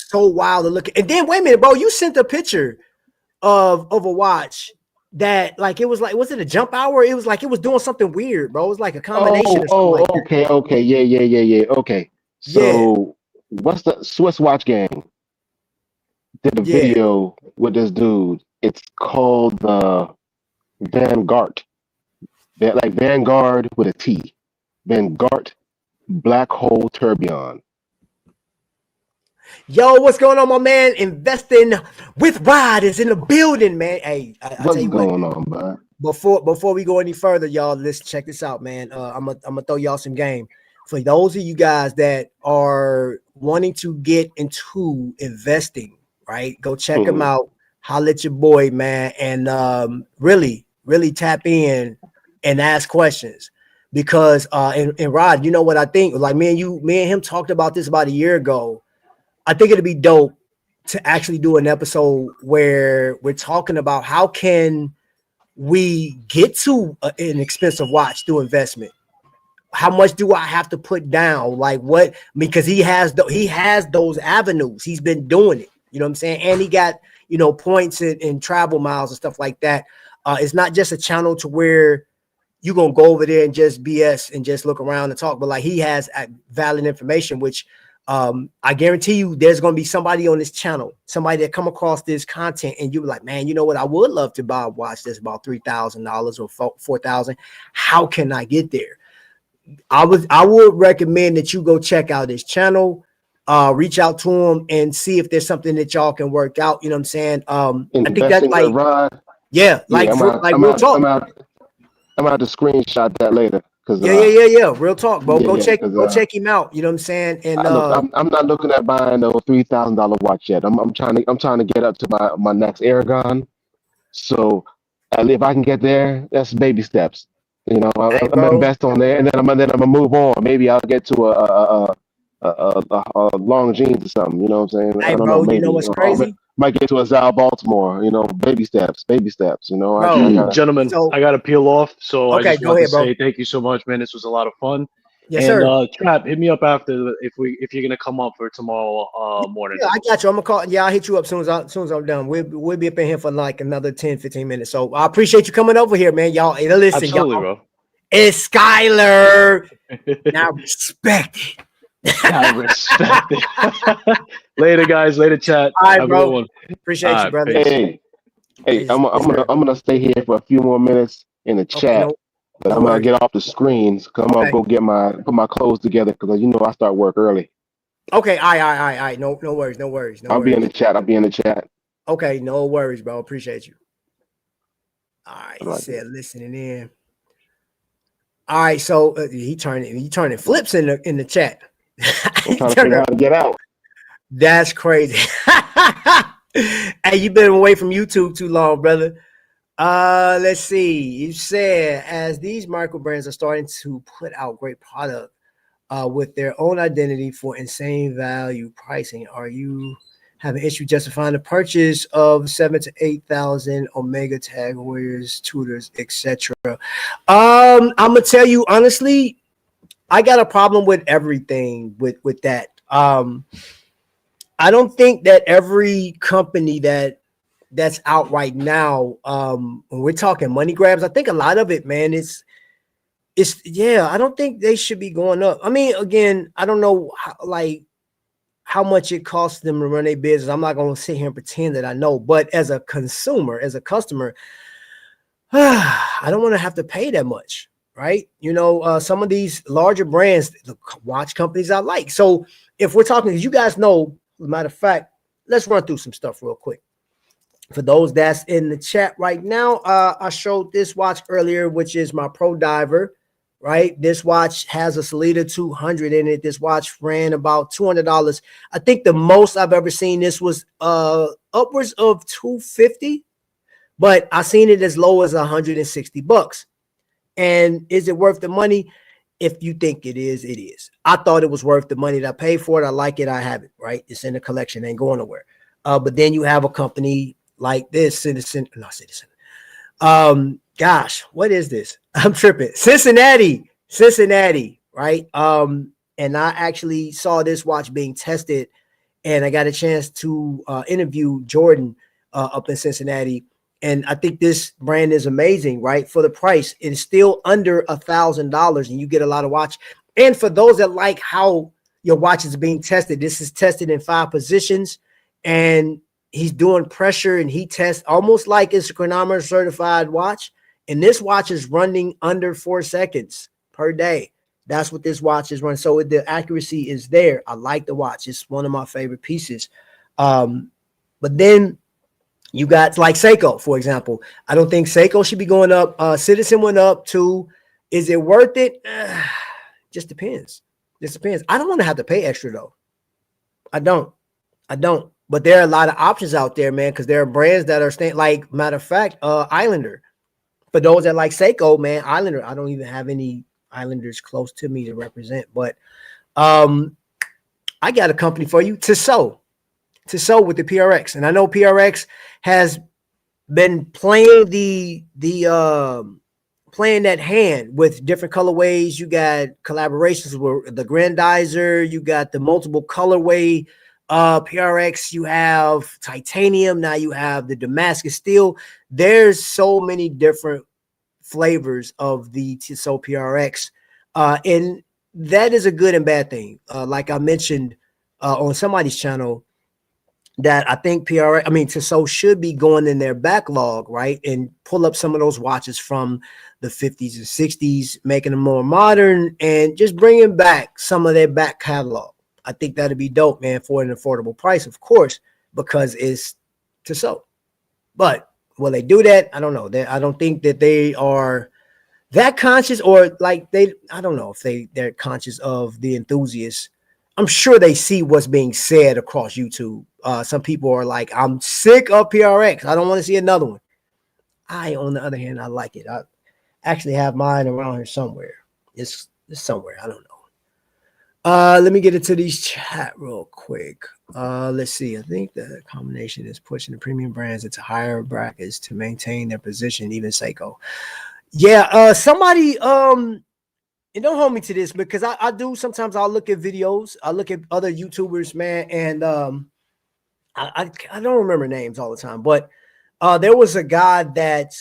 so wild to look at. And then wait a minute, bro, you sent a picture of a watch that, like, it was like, was it a jump hour? It was like it was doing something weird, bro. It was like a combination of something like that. Okay. Yeah. Okay. So what's the Swiss Watch Gang did a video with this dude. It's called the Vanguard. Like Vanguard with a T. Vanguard Black Hole Tourbillon. Yo, what's going on, my man? Investing with Rod is in the building, man. Hey, what's going on, bud? Before we go any further, y'all, let's check this out, man. I'm gonna throw y'all some game. For those of you guys that are wanting to get into investing, right? Go check them out. Holla at your boy, man, and really tap in and ask questions. Because and Rod, you know what I think? Like, me and him talked about this about a year ago. I think it'd be dope to actually do an episode where we're talking about how can we get to an expensive watch through investment. How much do I have to put down? Like, what? Because he has those avenues. He's been doing it. You know what I'm saying? And he got, points in travel miles and stuff like that. It's not just a channel to where you're going to go over there and just BS and just look around and talk, but like, he has valid information, which I guarantee you there's going to be somebody on this channel, somebody that come across this content and you're like, man, you know what? I would love to buy a watch that's about $3,000 or $4,000. How can I get there? I would recommend that you go check out his channel, reach out to him and see if there's something that y'all can work out. You know what I'm saying? I think that's like, real talk. I'm about to screenshot that later. Yeah. Real talk, bro. Go check him out. You know what I'm saying? And I'm not looking at buying no $3,000 watch yet. I'm trying to get up to my next Aragon. So if I can get there, that's baby steps. I'm gonna invest on there, and then I'm gonna move on. Maybe I'll get to a long jeans or something. You know what I'm saying? Hey, bro, maybe, you know what's crazy? Might get to a Zal Baltimore. Baby steps. Bro, gentlemen, I gotta peel off. So okay, I just want to say thank you so much, man. This was a lot of fun. Yes, sir. Trap, hit me up after if you're gonna come up for tomorrow morning. Yeah, I got you. I'm gonna call. Yeah, I'll hit you up as soon as I'm done. We'll be up in here for like another 10-15 minutes. So I appreciate you coming over here, man. Y'all, listen, absolutely, y'all. Bro. It's Skyler. Now respect it. I respect it. Later, guys. Later, chat. All right, bro. Appreciate you, brother. Hey, I'm gonna stay here for a few more minutes in the chat, but I'm gonna get off the screens. Come on, go put my clothes together because I start work early. Okay, all right. No, no worries, no worries, no I'll be in the worries. chat. I'll be in the chat. Okay, no worries, bro. Appreciate you. All right, How he do I do said it? listening in. All right, so he turning flips in the chat. I'm He trying to figure turning, out how to get out. that's crazy. Hey, you been away from YouTube too long, brother. Let's see. You said as these micro brands are starting to put out great product with their own identity for insane value pricing, are you having issue justifying the purchase of 7 to 8 thousand Omega tag warriors, tutors, etc.? I'm gonna tell you honestly, I got a problem with everything with that. I don't think that every company that's out right now, when we're talking money grabs, I think a lot of it, man, it's yeah, I don't think they should be going up. I mean, again, I don't know how much it costs them to run their business. I'm not going to sit here and pretend that I know, but as a consumer, as a customer, I don't want to have to pay that much, right? Some of these larger brands, the watch companies I like. So if we're talking, as you guys know, matter of fact, let's run through some stuff real quick. For those that's in the chat right now, I showed this watch earlier, which is my Pro Diver, right? This watch has a Salida 200 in it. This watch ran about $200. I think the most I've ever seen this was upwards of 250, but I seen it as low as 160 bucks. And is it worth the money? If you think it is, it is. I thought it was worth the money that I paid for it. I like it. I have it, right? It's in the collection, ain't going nowhere. But then you have a company like this, not Citizen. Gosh, what is this? I'm tripping. Cincinnati, right? And I actually saw this watch being tested, and I got a chance to interview Jordan up in Cincinnati. And I think this brand is amazing, right? For the price, it's still under $1,000, and you get a lot of watch. And for those that like how your watch is being tested, this is tested in 5 positions, and he's doing pressure and heat test almost like it's a chronometer certified watch. And this watch is running under 4 seconds per day. That's what this watch is running. So the accuracy is there. I like the watch. It's one of my favorite pieces. But then you got like Seiko, for example. I don't think Seiko should be going up. Citizen went up too. Is it worth it? Just depends. Just depends. I don't want to have to pay extra though. I don't. But there are a lot of options out there, man, because there are brands that are staying. Like matter of fact, Islander. For those that like Seiko, man, Islander. I don't even have any Islanders close to me to represent, but I got a company for you, Tissot with the PRX, and I know PRX has been playing playing that hand with different colorways. You got collaborations with the Grandizer, you got the multiple colorway PRX, you have titanium, now you have the Damascus steel. There's so many different flavors of the Tissot PRX, and that is a good and bad thing. Like I mentioned on somebody's channel, that I think Tissot should be going in their backlog, right, and pull up some of those watches from the 50s and 60s, making them more modern and just bringing back some of their back catalog. I think that'd be dope, man, for an affordable price, of course, because it's Tissot. But will they do that? I don't know. I don't think that they are that conscious, or like I don't know if they're conscious of the enthusiasts. I'm sure they see what's being said across YouTube. Some people are like, I'm sick of PRX. I don't want to see another one. On the other hand, I like it. I actually have mine around here somewhere. It's somewhere. I don't know. Let me get into these chat real quick. Let's see. I think the combination is pushing the premium brands into higher brackets to maintain their position, even Seiko. Yeah, somebody and don't hold me to this, because I do sometimes. I'll look at videos, I look at other YouTubers, man, and I don't remember names all the time, but there was a guy that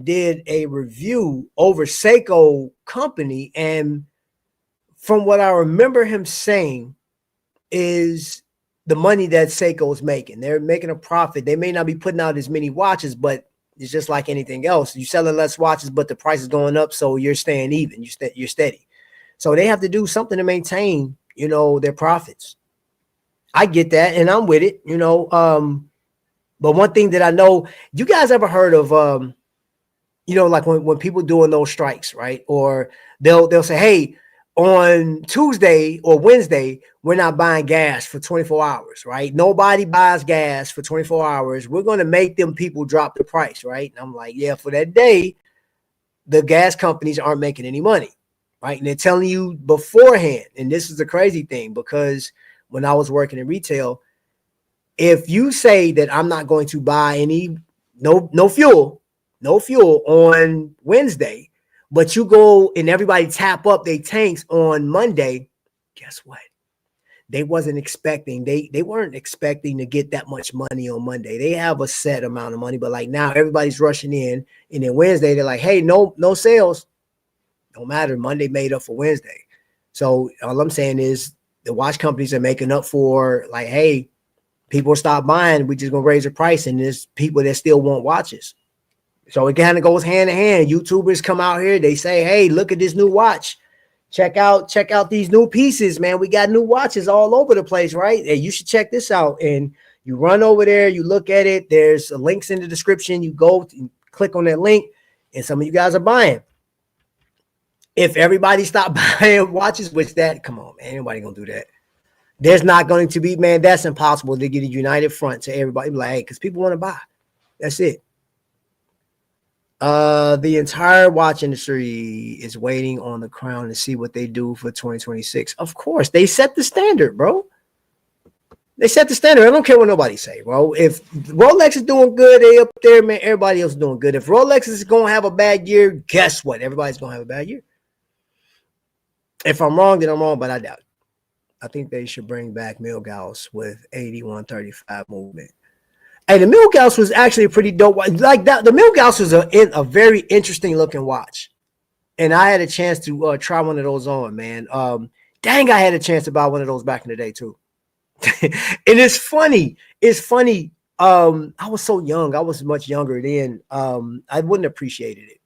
did a review over Seiko company, and from what I remember him saying is the money that Seiko is making. They're making a profit. They may not be putting out as many watches, but it's just like anything else. You're selling less watches, but the price is going up, so you're staying even. You're steady. So they have to do something to maintain, their profits. I get that, and I'm with it, you know. But one thing that I know, you guys ever heard of, you know, like when people doing those strikes, right? Or they'll say, hey, on Tuesday or Wednesday, we're not buying gas for 24 hours, right? Nobody buys gas for 24 hours. We're going to make them people drop the price, right? And I'm like, yeah, for that day, the gas companies aren't making any money, right? And they're telling you beforehand. And this is the crazy thing, because when I was working in retail, if you say that I'm not going to buy no fuel on Wednesday, but you go and everybody tap up their tanks on Monday, guess what? They weren't expecting to get that much money on Monday. They have a set amount of money, but like now everybody's rushing in, and then Wednesday they're like, hey, no sales. Don't matter. Monday made up for Wednesday. So all I'm saying is the watch companies are making up for, like, hey, people stop buying. We just gonna raise the price, and there's people that still want watches. So it kind of goes hand in hand. YouTubers come out here, they say, hey, look at this new watch. Check out these new pieces, man. We got new watches all over the place, right? Hey, you should check this out. And you run over there, you look at it. There's links in the description. You go click on that link, and some of you guys are buying. If everybody stopped buying watches, come on, man, anybody gonna do that? There's not going to be, man, that's impossible to get a united front to everybody. Like, hey, because people want to buy. That's it. The entire watch industry is waiting on the crown to see what they do for 2026. Of course, they set the standard, bro. They set the standard. I don't care what nobody say, bro. If Rolex is doing good, they up there, man. Everybody else is doing good. If Rolex is going to have a bad year, guess what? Everybody's going to have a bad year. If I'm wrong, then I'm wrong, but I doubt it. I think they should bring back Milgauss with 8135 movement. Hey, the Milgauss was actually a pretty dope watch. Like that, the Milgauss was a very interesting looking watch, and I had a chance to try one of those on, man. Dang, I had a chance to buy one of those back in the day too. And it's funny. I was so young. I was much younger then. I wouldn't appreciated it.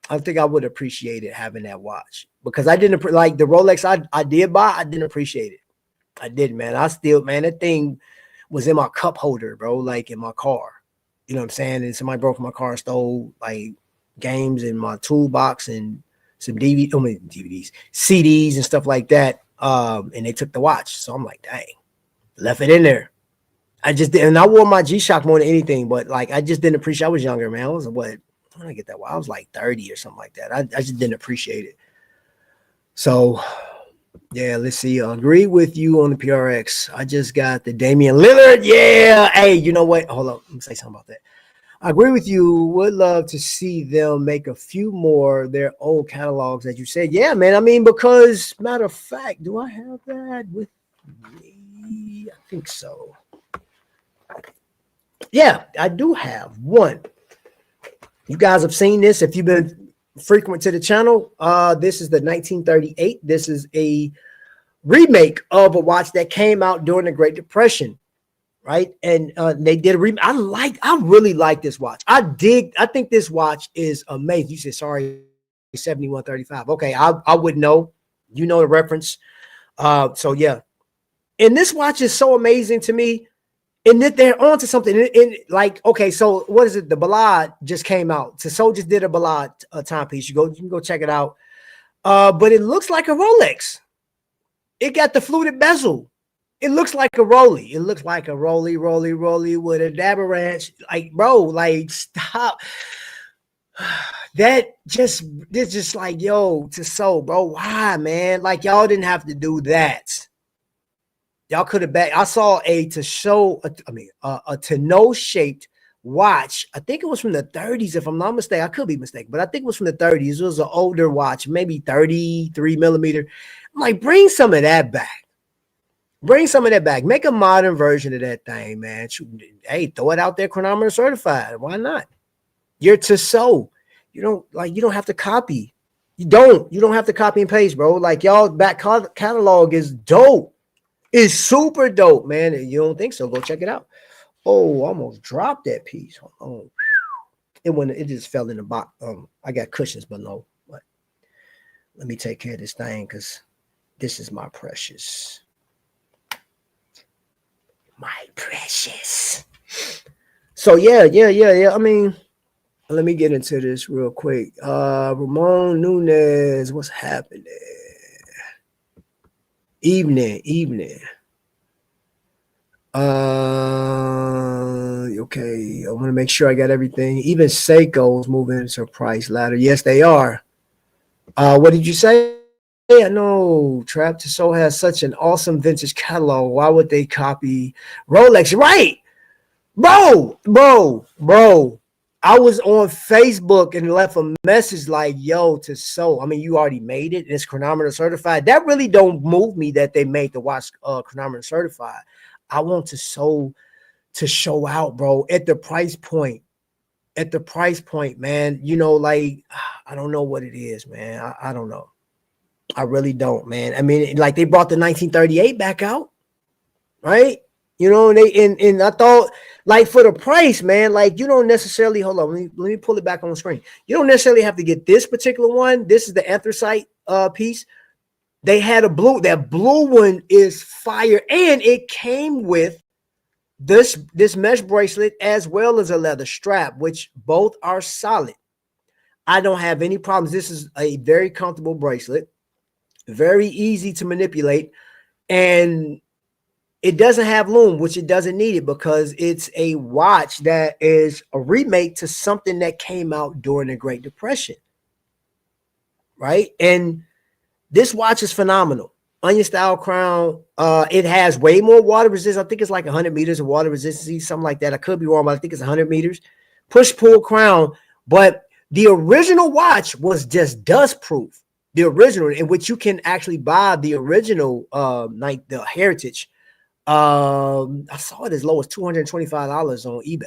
I think I would appreciate it having that watch, because I didn't like the Rolex I did buy. I didn't appreciate it. I didn't, man. That thing was in my cup holder, bro, like in my car. You know what I'm saying? And somebody broke my car and stole like games in my toolbox and some DVDs, CDs and stuff like that. And they took the watch. So I'm like, dang, left it in there. I just did, and I wore my G-Shock more than anything, but like I just didn't appreciate. I was younger, man. I was what? When I get that? Well, I was like 30 or something like that. I just didn't appreciate it. So, yeah, let's see. I agree with you on the PRX. I just got the Damian Lillard. Yeah. Hey, you know what? Hold on. Let me say something about that. I agree with you. Would love to see them make a few more their old catalogs, as you said. Yeah, man. I mean, because matter of fact, do I have that with me? I think so. Yeah, I do have one. You guys have seen this if you've been frequent to the channel. This is the 1938. This is a remake of a watch that came out during the Great Depression, right? And they did a remake. I really like this watch. I think this watch is amazing. You said, sorry, 7135. Okay, I would know. You know the reference. So yeah. And this watch is so amazing to me. And that they're onto something. In like, okay, so what is it? The Ballade just came out. Tissot just did a Ballade timepiece. You can go check it out. But it looks like a Rolex. It got the fluted bezel. It looks like a Rolly. It looks like a Rolly with a dabber ranch. Like, bro, like stop. This just like, yo, Tissot, bro. Why, man? Like, y'all didn't have to do that. Y'all could have I saw a Tissot shaped watch. I think it was from the 30s, if I'm not mistaken. I could be mistaken, but I think it was from the 30s. It was an older watch, maybe 33 millimeter. I'm like, bring some of that back. Bring some of that back. Make a modern version of that thing, man. Hey, throw it out there, chronometer certified. Why not? You're Tissot. You don't have to copy. You don't have to copy and paste, bro. Like, y'all back catalog is dope. It's super dope, man. You don't think so? Go check it out. Oh, I almost dropped that piece. Hold on. It just fell in the box. I got cushions below, but let me take care of this thing because this is my precious. My precious. So yeah. I mean, let me get into this real quick. Ramon Nunez, what's happening? Evening. Okay. I want to make sure I got everything. Even Seiko's moving into a price ladder. Yes, they are. What did you say? I know Trap to Soul has such an awesome vintage catalog. Why would they copy Rolex? Right, bro. I was on Facebook and left a message like, "Yo, to Soul. I mean, you already made it. It's chronometer certified. That really don't move me that they made the watch chronometer certified. I want to Soul to show out, bro, at the price point." At the price point, man, you know, like I don't know what it is, man. I don't know. I really don't, man. I mean, like they brought the 1938 back out, right? You know, and I thought like for the price, man, like you don't necessarily hold on. Let me pull it back on the screen. You don't necessarily have to get this particular one. This is the anthracite piece. They had a blue. That blue one is fire, and it came with this mesh bracelet as well as a leather strap, which both are solid. I don't have any problems. This is a very comfortable bracelet, very easy to manipulate, and it doesn't have lume, which it doesn't need it because it's a watch that is a remake to something that came out during the Great Depression, right? And this watch is phenomenal. Onion style crown. It has way more water resistance. I think it's like 100 meters of water resistance, something like that. I could be wrong, but I think it's 100 meters. Push pull crown. But the original watch was just dust proof. The original, in which you can actually buy the original, like the Heritage. I saw it as low as $225 on eBay.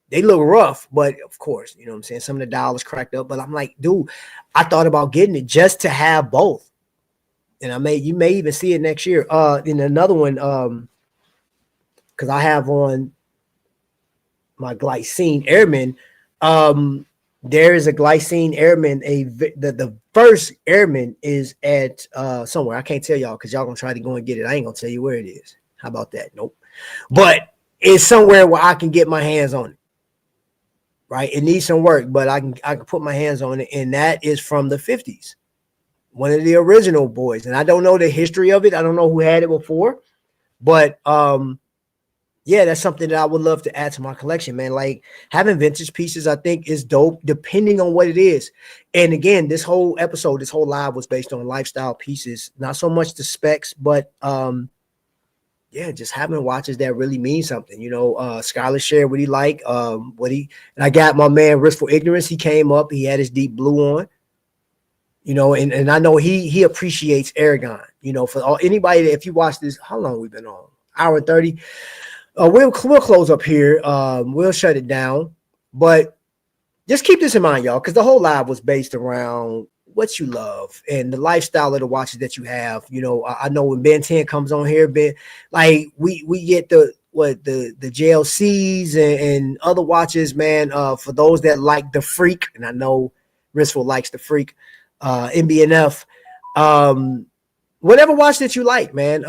They look rough, but of course, you know what I'm saying? Some of the dials cracked up, but I'm like, dude, I thought about getting it just to have both. And you may even see it next year. In another one, because I have on my Glycine Airman. There is a Glycine Airman. The first Airman is at somewhere. I can't tell y'all because y'all gonna try to go and get it. I ain't gonna tell you where it is. How about that? Nope. But it's somewhere where I can get my hands on it. Right? It needs some work, but I can put my hands on it, and that is from the 50s. One of the original boys, and I don't know the history of it. I don't know who had it before, but yeah, that's something that I would love to add to my collection, man. Like having vintage pieces, I think is dope, depending on what it is. And again, this whole episode, this whole live was based on lifestyle pieces, not so much the specs, but yeah, just having watches that really mean something. You know, Skylar shared what he liked, and I got my man Risk for Ignorance. He came up, he had his deep blue on. You know, and I know he appreciates Aragon. You know, for anybody that if you watch this, how long we've been on? Hour 30. We'll close up here. We'll shut it down. But just keep this in mind, y'all, because the whole live was based around what you love and the lifestyle of the watches that you have. You know, I know when Ben 10 comes on here, Ben, like we get the JLCs and other watches, man. For those that like the Freak, and I know Rissful likes the Freak. MBNF, whatever watch that you like, man.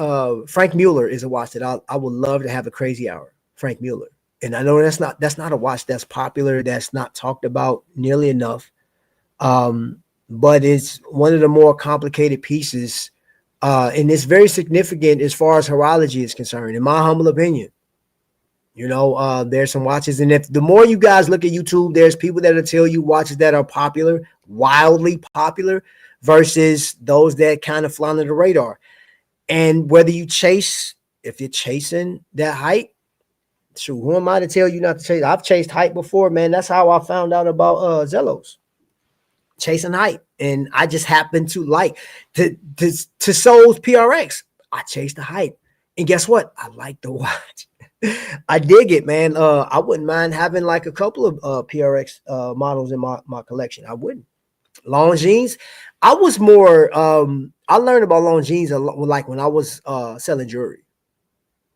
Frank Mueller is a watch that I would love to have a crazy hour. Frank Mueller, and I know that's not a watch that's popular, that's not talked about nearly enough. But it's one of the more complicated pieces, and it's very significant as far as horology is concerned, in my humble opinion. You know, there's some watches, and if the more you guys look at YouTube, there's people that'll tell you watches that are popular, wildly popular, versus those that kind of fly under the radar. And whether you if you're chasing that hype, shoot, who am I to tell you not to chase? I've chased hype before, man. That's how I found out about Zellos. Chasing hype. And I just happened to like to Soul's PRX. I chased the hype. And guess what? I like the watch. I dig it, man. I wouldn't mind having like a couple of PRX models in my collection. I wouldn't. Longines. I was more I learned about Longines a lot, like when I was selling jewelry.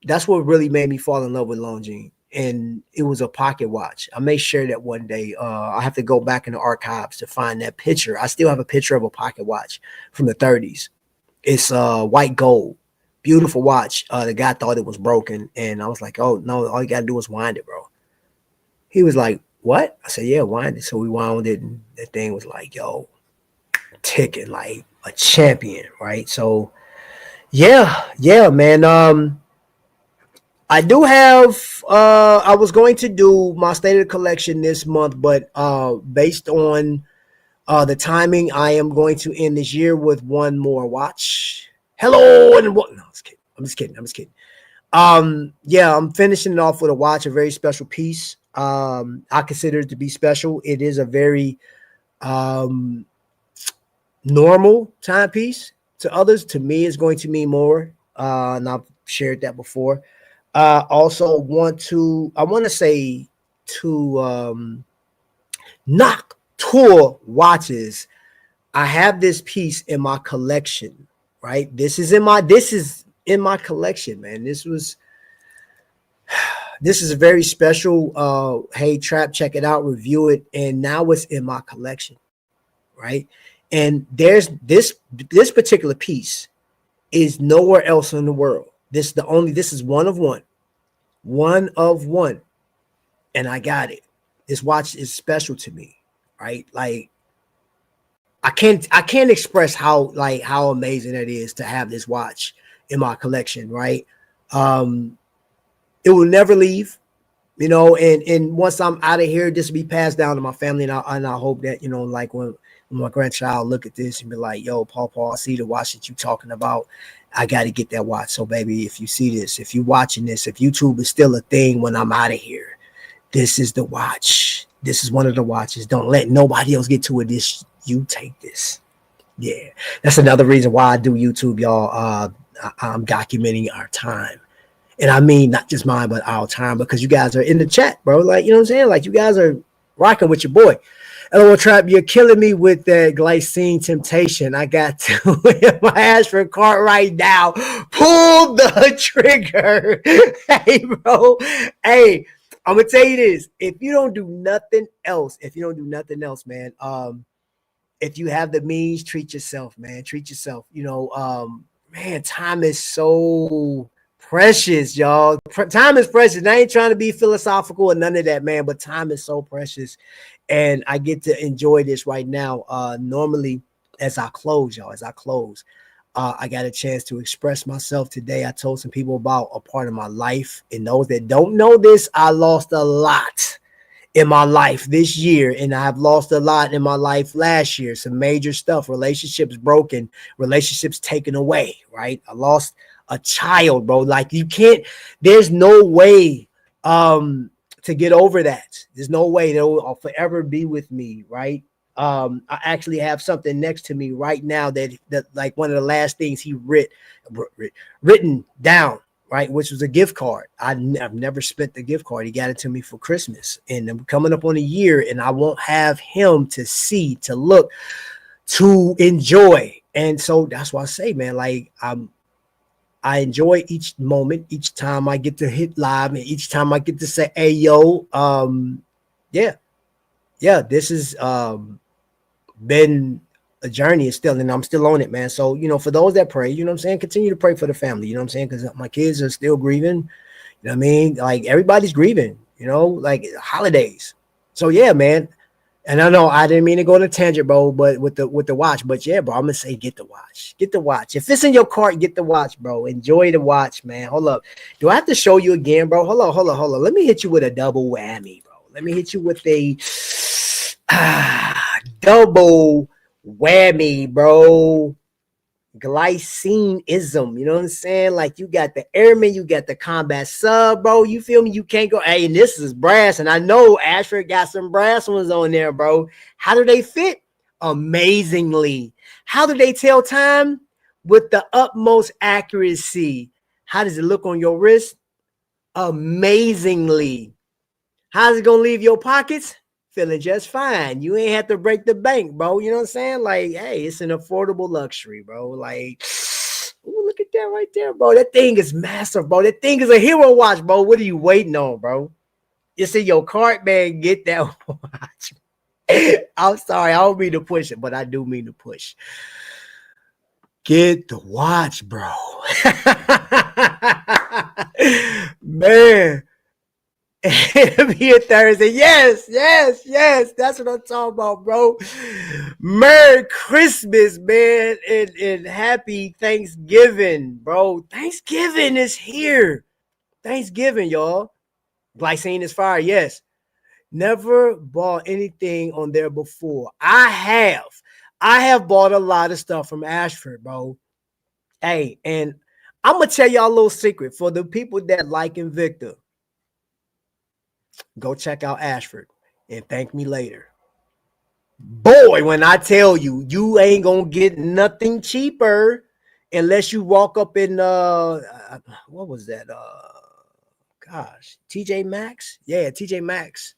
That's what really made me fall in love with Longines. And it was a pocket watch. I may share that one day. I have to go back in the archives to find that picture. I still have a picture of a pocket watch from the 30s. It's white gold. Beautiful watch. The guy thought it was broken, and I was like, "Oh no, all you gotta do is wind it, bro." He was like, "What?" I said, "Yeah, wind it." So we wound it, and the thing was like, "Yo, ticking like a champion," right? So yeah, man. I do have. I was going to do my state of the collection this month, but based on the timing, I am going to end this year with one more watch. Hello and what? No, I'm just kidding. Yeah, I'm finishing it off with a watch, a very special piece. I consider it to be special. It is a very um, normal timepiece to others. To me, it's going to mean more. And I've shared that before. Also, I want to say to knock tour watches. I have this piece in my collection, right? This is in my collection, man. This is a very special hey Trap, check it out, review it, and now it's in my collection, right? And there's this particular piece is nowhere else in the world. This is one of one, and I got it. This watch is special to me, right? Like I can't express how amazing it is to have this watch in my collection, right? It will never leave, and once I'm out of here, this will be passed down to my family, and I hope that, like when my grandchild look at this and be like, "Yo, Paul, I see the watch that you talking about. I got to get that watch." So baby, if you see this, if you watching this, if YouTube is still a thing when I'm out of here, this is the watch. This is one of the watches. Don't let nobody else get to it. You take this. Yeah, that's another reason why I do YouTube, y'all. I'm documenting our time. And I mean, not just mine, but our time, because you guys are in the chat, bro. Like, you know what I'm saying? Like, you guys are rocking with your boy. LOL Trap, you're killing me with that glycine temptation. I got to in my Ashford cart right now. Pull the trigger. Hey, bro. Hey, I'm gonna tell you this. If you don't do nothing else, man, if you have the means, treat yourself, man. Treat yourself. Man, time is so precious, y'all. Time is precious. And I ain't trying to be philosophical or none of that, man, but time is so precious. And I get to enjoy this right now. Normally, as I close, I got a chance to express myself today. I told some people about a part of my life. And those that don't know this, I lost a lot in my life this year, and I've lost a lot in my life last year. Some major stuff, relationships broken, relationships taken away, right? I lost a child, bro. Like, there's no way to get over that. There's no way they'll forever be with me, right? I actually have something next to me right now that like one of the last things he written down, right, which was a gift card. I've never spent the gift card. He got it to me for Christmas, and I'm coming up on a year, and I won't have him to see, to look, to enjoy. And so that's why I say, man, like, I enjoy each moment, each time I get to hit live, and each time I get to say, "Hey, yo, yeah, this has been a journey, and I'm still on it, man." So, for those that pray, you know what I'm saying, continue to pray for the family, you know what I'm saying, because my kids are still grieving, you know what I mean, like everybody's grieving, like holidays. So yeah, man. And I know I didn't mean to go on a tangent, bro, but with the watch, but yeah, bro, I'm gonna say get the watch. If it's in your cart, get the watch, bro. Enjoy the watch, man. Hold up, do I have to show you again, bro? Hold on. Let me hit you with a double whammy, bro. Let me hit you with a double whammy, bro. Glycineism, you know what I'm saying? Like, you got the airman, you got the combat sub, bro. You feel me? You can't go, hey, and this is brass, and I know Ashford got some brass ones on there, bro. How do they fit? Amazingly. How do they tell time? With the utmost accuracy. How does it look on your wrist? Amazingly. How's it gonna leave your pockets? Feeling just fine. You ain't have to break the bank, bro. You know what I'm saying? Like, hey, it's an affordable luxury, bro. Like, ooh, look at that right there, bro. That thing is massive, bro. That thing is a hero watch, bro. What are you waiting on, bro? It's in your cart, man. Get that watch. I'm sorry, I don't mean to push it, but I do mean to push. Get the watch, bro. Man. It'll be a Thursday. Yes. That's what I'm talking about, bro. Merry Christmas, man, and happy Thanksgiving, bro. Thanksgiving is here. Thanksgiving, y'all. Glycine is fire. Yes. Never bought anything on there before. I have bought a lot of stuff from Ashford, bro. Hey, and I'm gonna tell y'all a little secret for the people that like Invicta. Go check out Ashford and thank me later. Boy, when I tell you, you ain't gonna get nothing cheaper unless you walk up in what was that? Gosh, TJ Maxx. Yeah, TJ Maxx.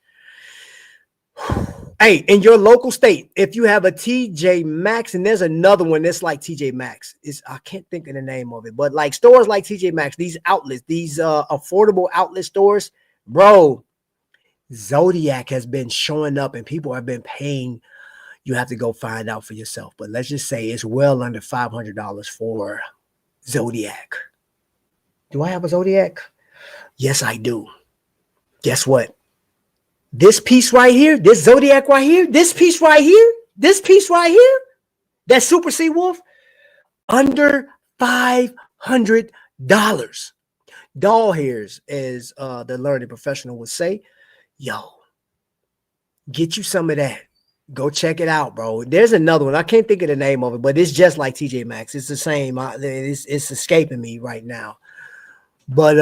Hey, in your local state, if you have a TJ Maxx, and there's another one that's like TJ Maxx, I can't think of the name of it, but like stores like TJ Maxx, these outlets, these affordable outlet stores, bro. Zodiac has been showing up and people have been paying. You have to go find out for yourself. But let's just say it's well under $500 for Zodiac. Do I have a Zodiac? Yes, I do. Guess what? This piece right here, this Zodiac right here, this piece right here, that Super Sea Wolf, under $500. Doll hairs, as the learning professional would say. Yo, get you some of that. Go check it out, bro. There's another one. I can't think of the name of it, but it's just like TJ Maxx. It's the same. It's escaping me right now. But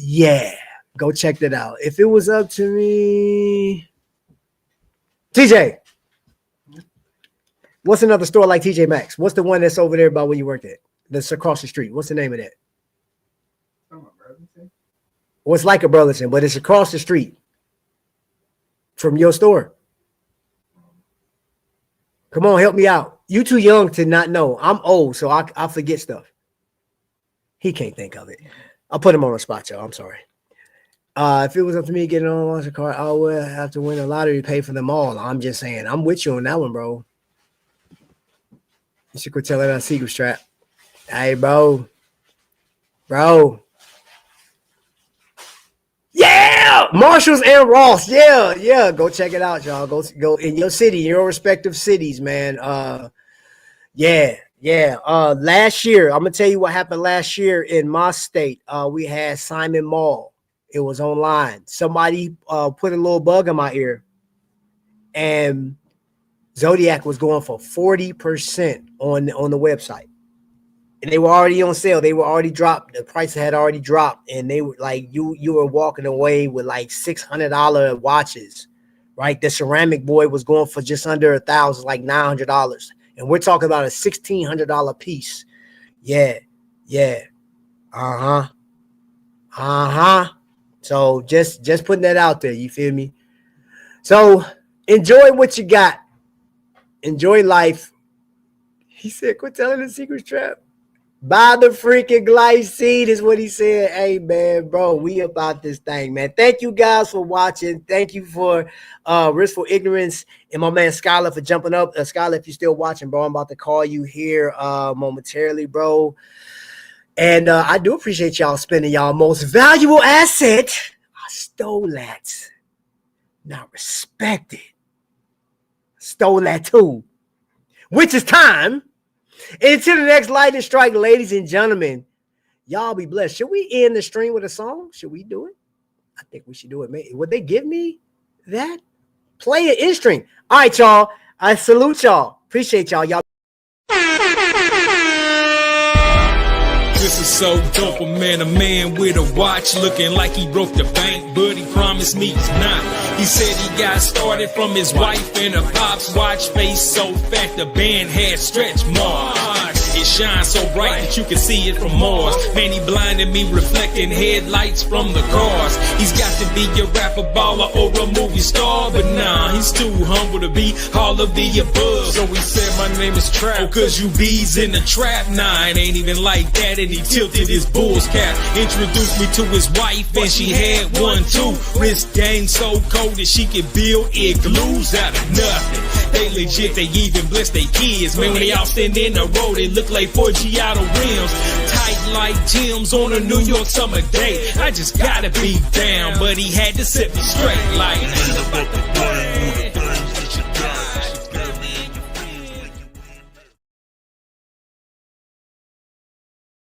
yeah, go check that out. If it was up to me, TJ, what's another store like TJ Maxx? What's the one that's over there by where you worked at? That's across the street. What's the name of that? Well, it's like a Burlington, but it's across the street from your store. Come on, help me out. You too young to not know. I'm old, so I forget stuff. He can't think of it. I'll put him on the spot, y'all. I'm sorry. If it was up to me getting on a car, I would have to win a lottery to pay for them all. I'm just saying. I'm with you on that one, bro. You should quit telling that secret strap. Hey, bro. Yeah, Marshalls and Ross. Yeah. Go check it out, y'all. Go in your city, your respective cities, man. Yeah. Last year, I'm gonna tell you what happened last year in my state. We had Simon Mall. It was online. Somebody put a little bug in my ear, and Zodiac was going for 40% on the website. And they were already on sale. They were already dropped. The price had already dropped. And they were like, you were walking away with like $600 watches, right? The ceramic boy was going for just under $1,000, like $900. And we're talking about a $1,600 piece. Yeah. So just putting that out there. You feel me? So enjoy what you got. Enjoy life. He said, quit telling the secret trap. Buy the freaking glycine is what he said. Hey, man, bro, we about this thing, man. Thank you guys for watching. Thank you for Riskful Ignorance and my man Skylar for jumping up. Skylar, if you're still watching, bro, I'm about to call you here momentarily, bro. And I do appreciate y'all spending y'all most valuable asset. I stole that. Not respected. Stole that too. Which is time. And until the next lightning strike, ladies and gentlemen, y'all be blessed. Should we end the stream with a song? Should we do it? I think we should do it. Would they give me that? Play it in stream. All right, y'all. I salute y'all. Appreciate y'all. This is so dope, a man with a watch looking like he broke the bank, but he promised me he's not. He said he got started from his wife and a pop's watch, face so fat the band had stretch marks. It shines so bright that you can see it from Mars. Man, he blinded me, reflecting headlights from the cars. He's got to be a rapper, baller, or a movie star, but nah, he's too humble to be all of the above. So he said, my name is Trap, oh, cause you bees in the trap. Nah, it ain't even like that, and he tilted his bull's cap. Introduced me to his wife, and she had one too. Wrist game so cold that she could build igloos out of nothing. They legit, they even bless their kids. Man, when they all stand in the road, they look like 4 Giotto rims. Tight like Tim's on a New York summer day. I just gotta be down, but he had to set me straight like.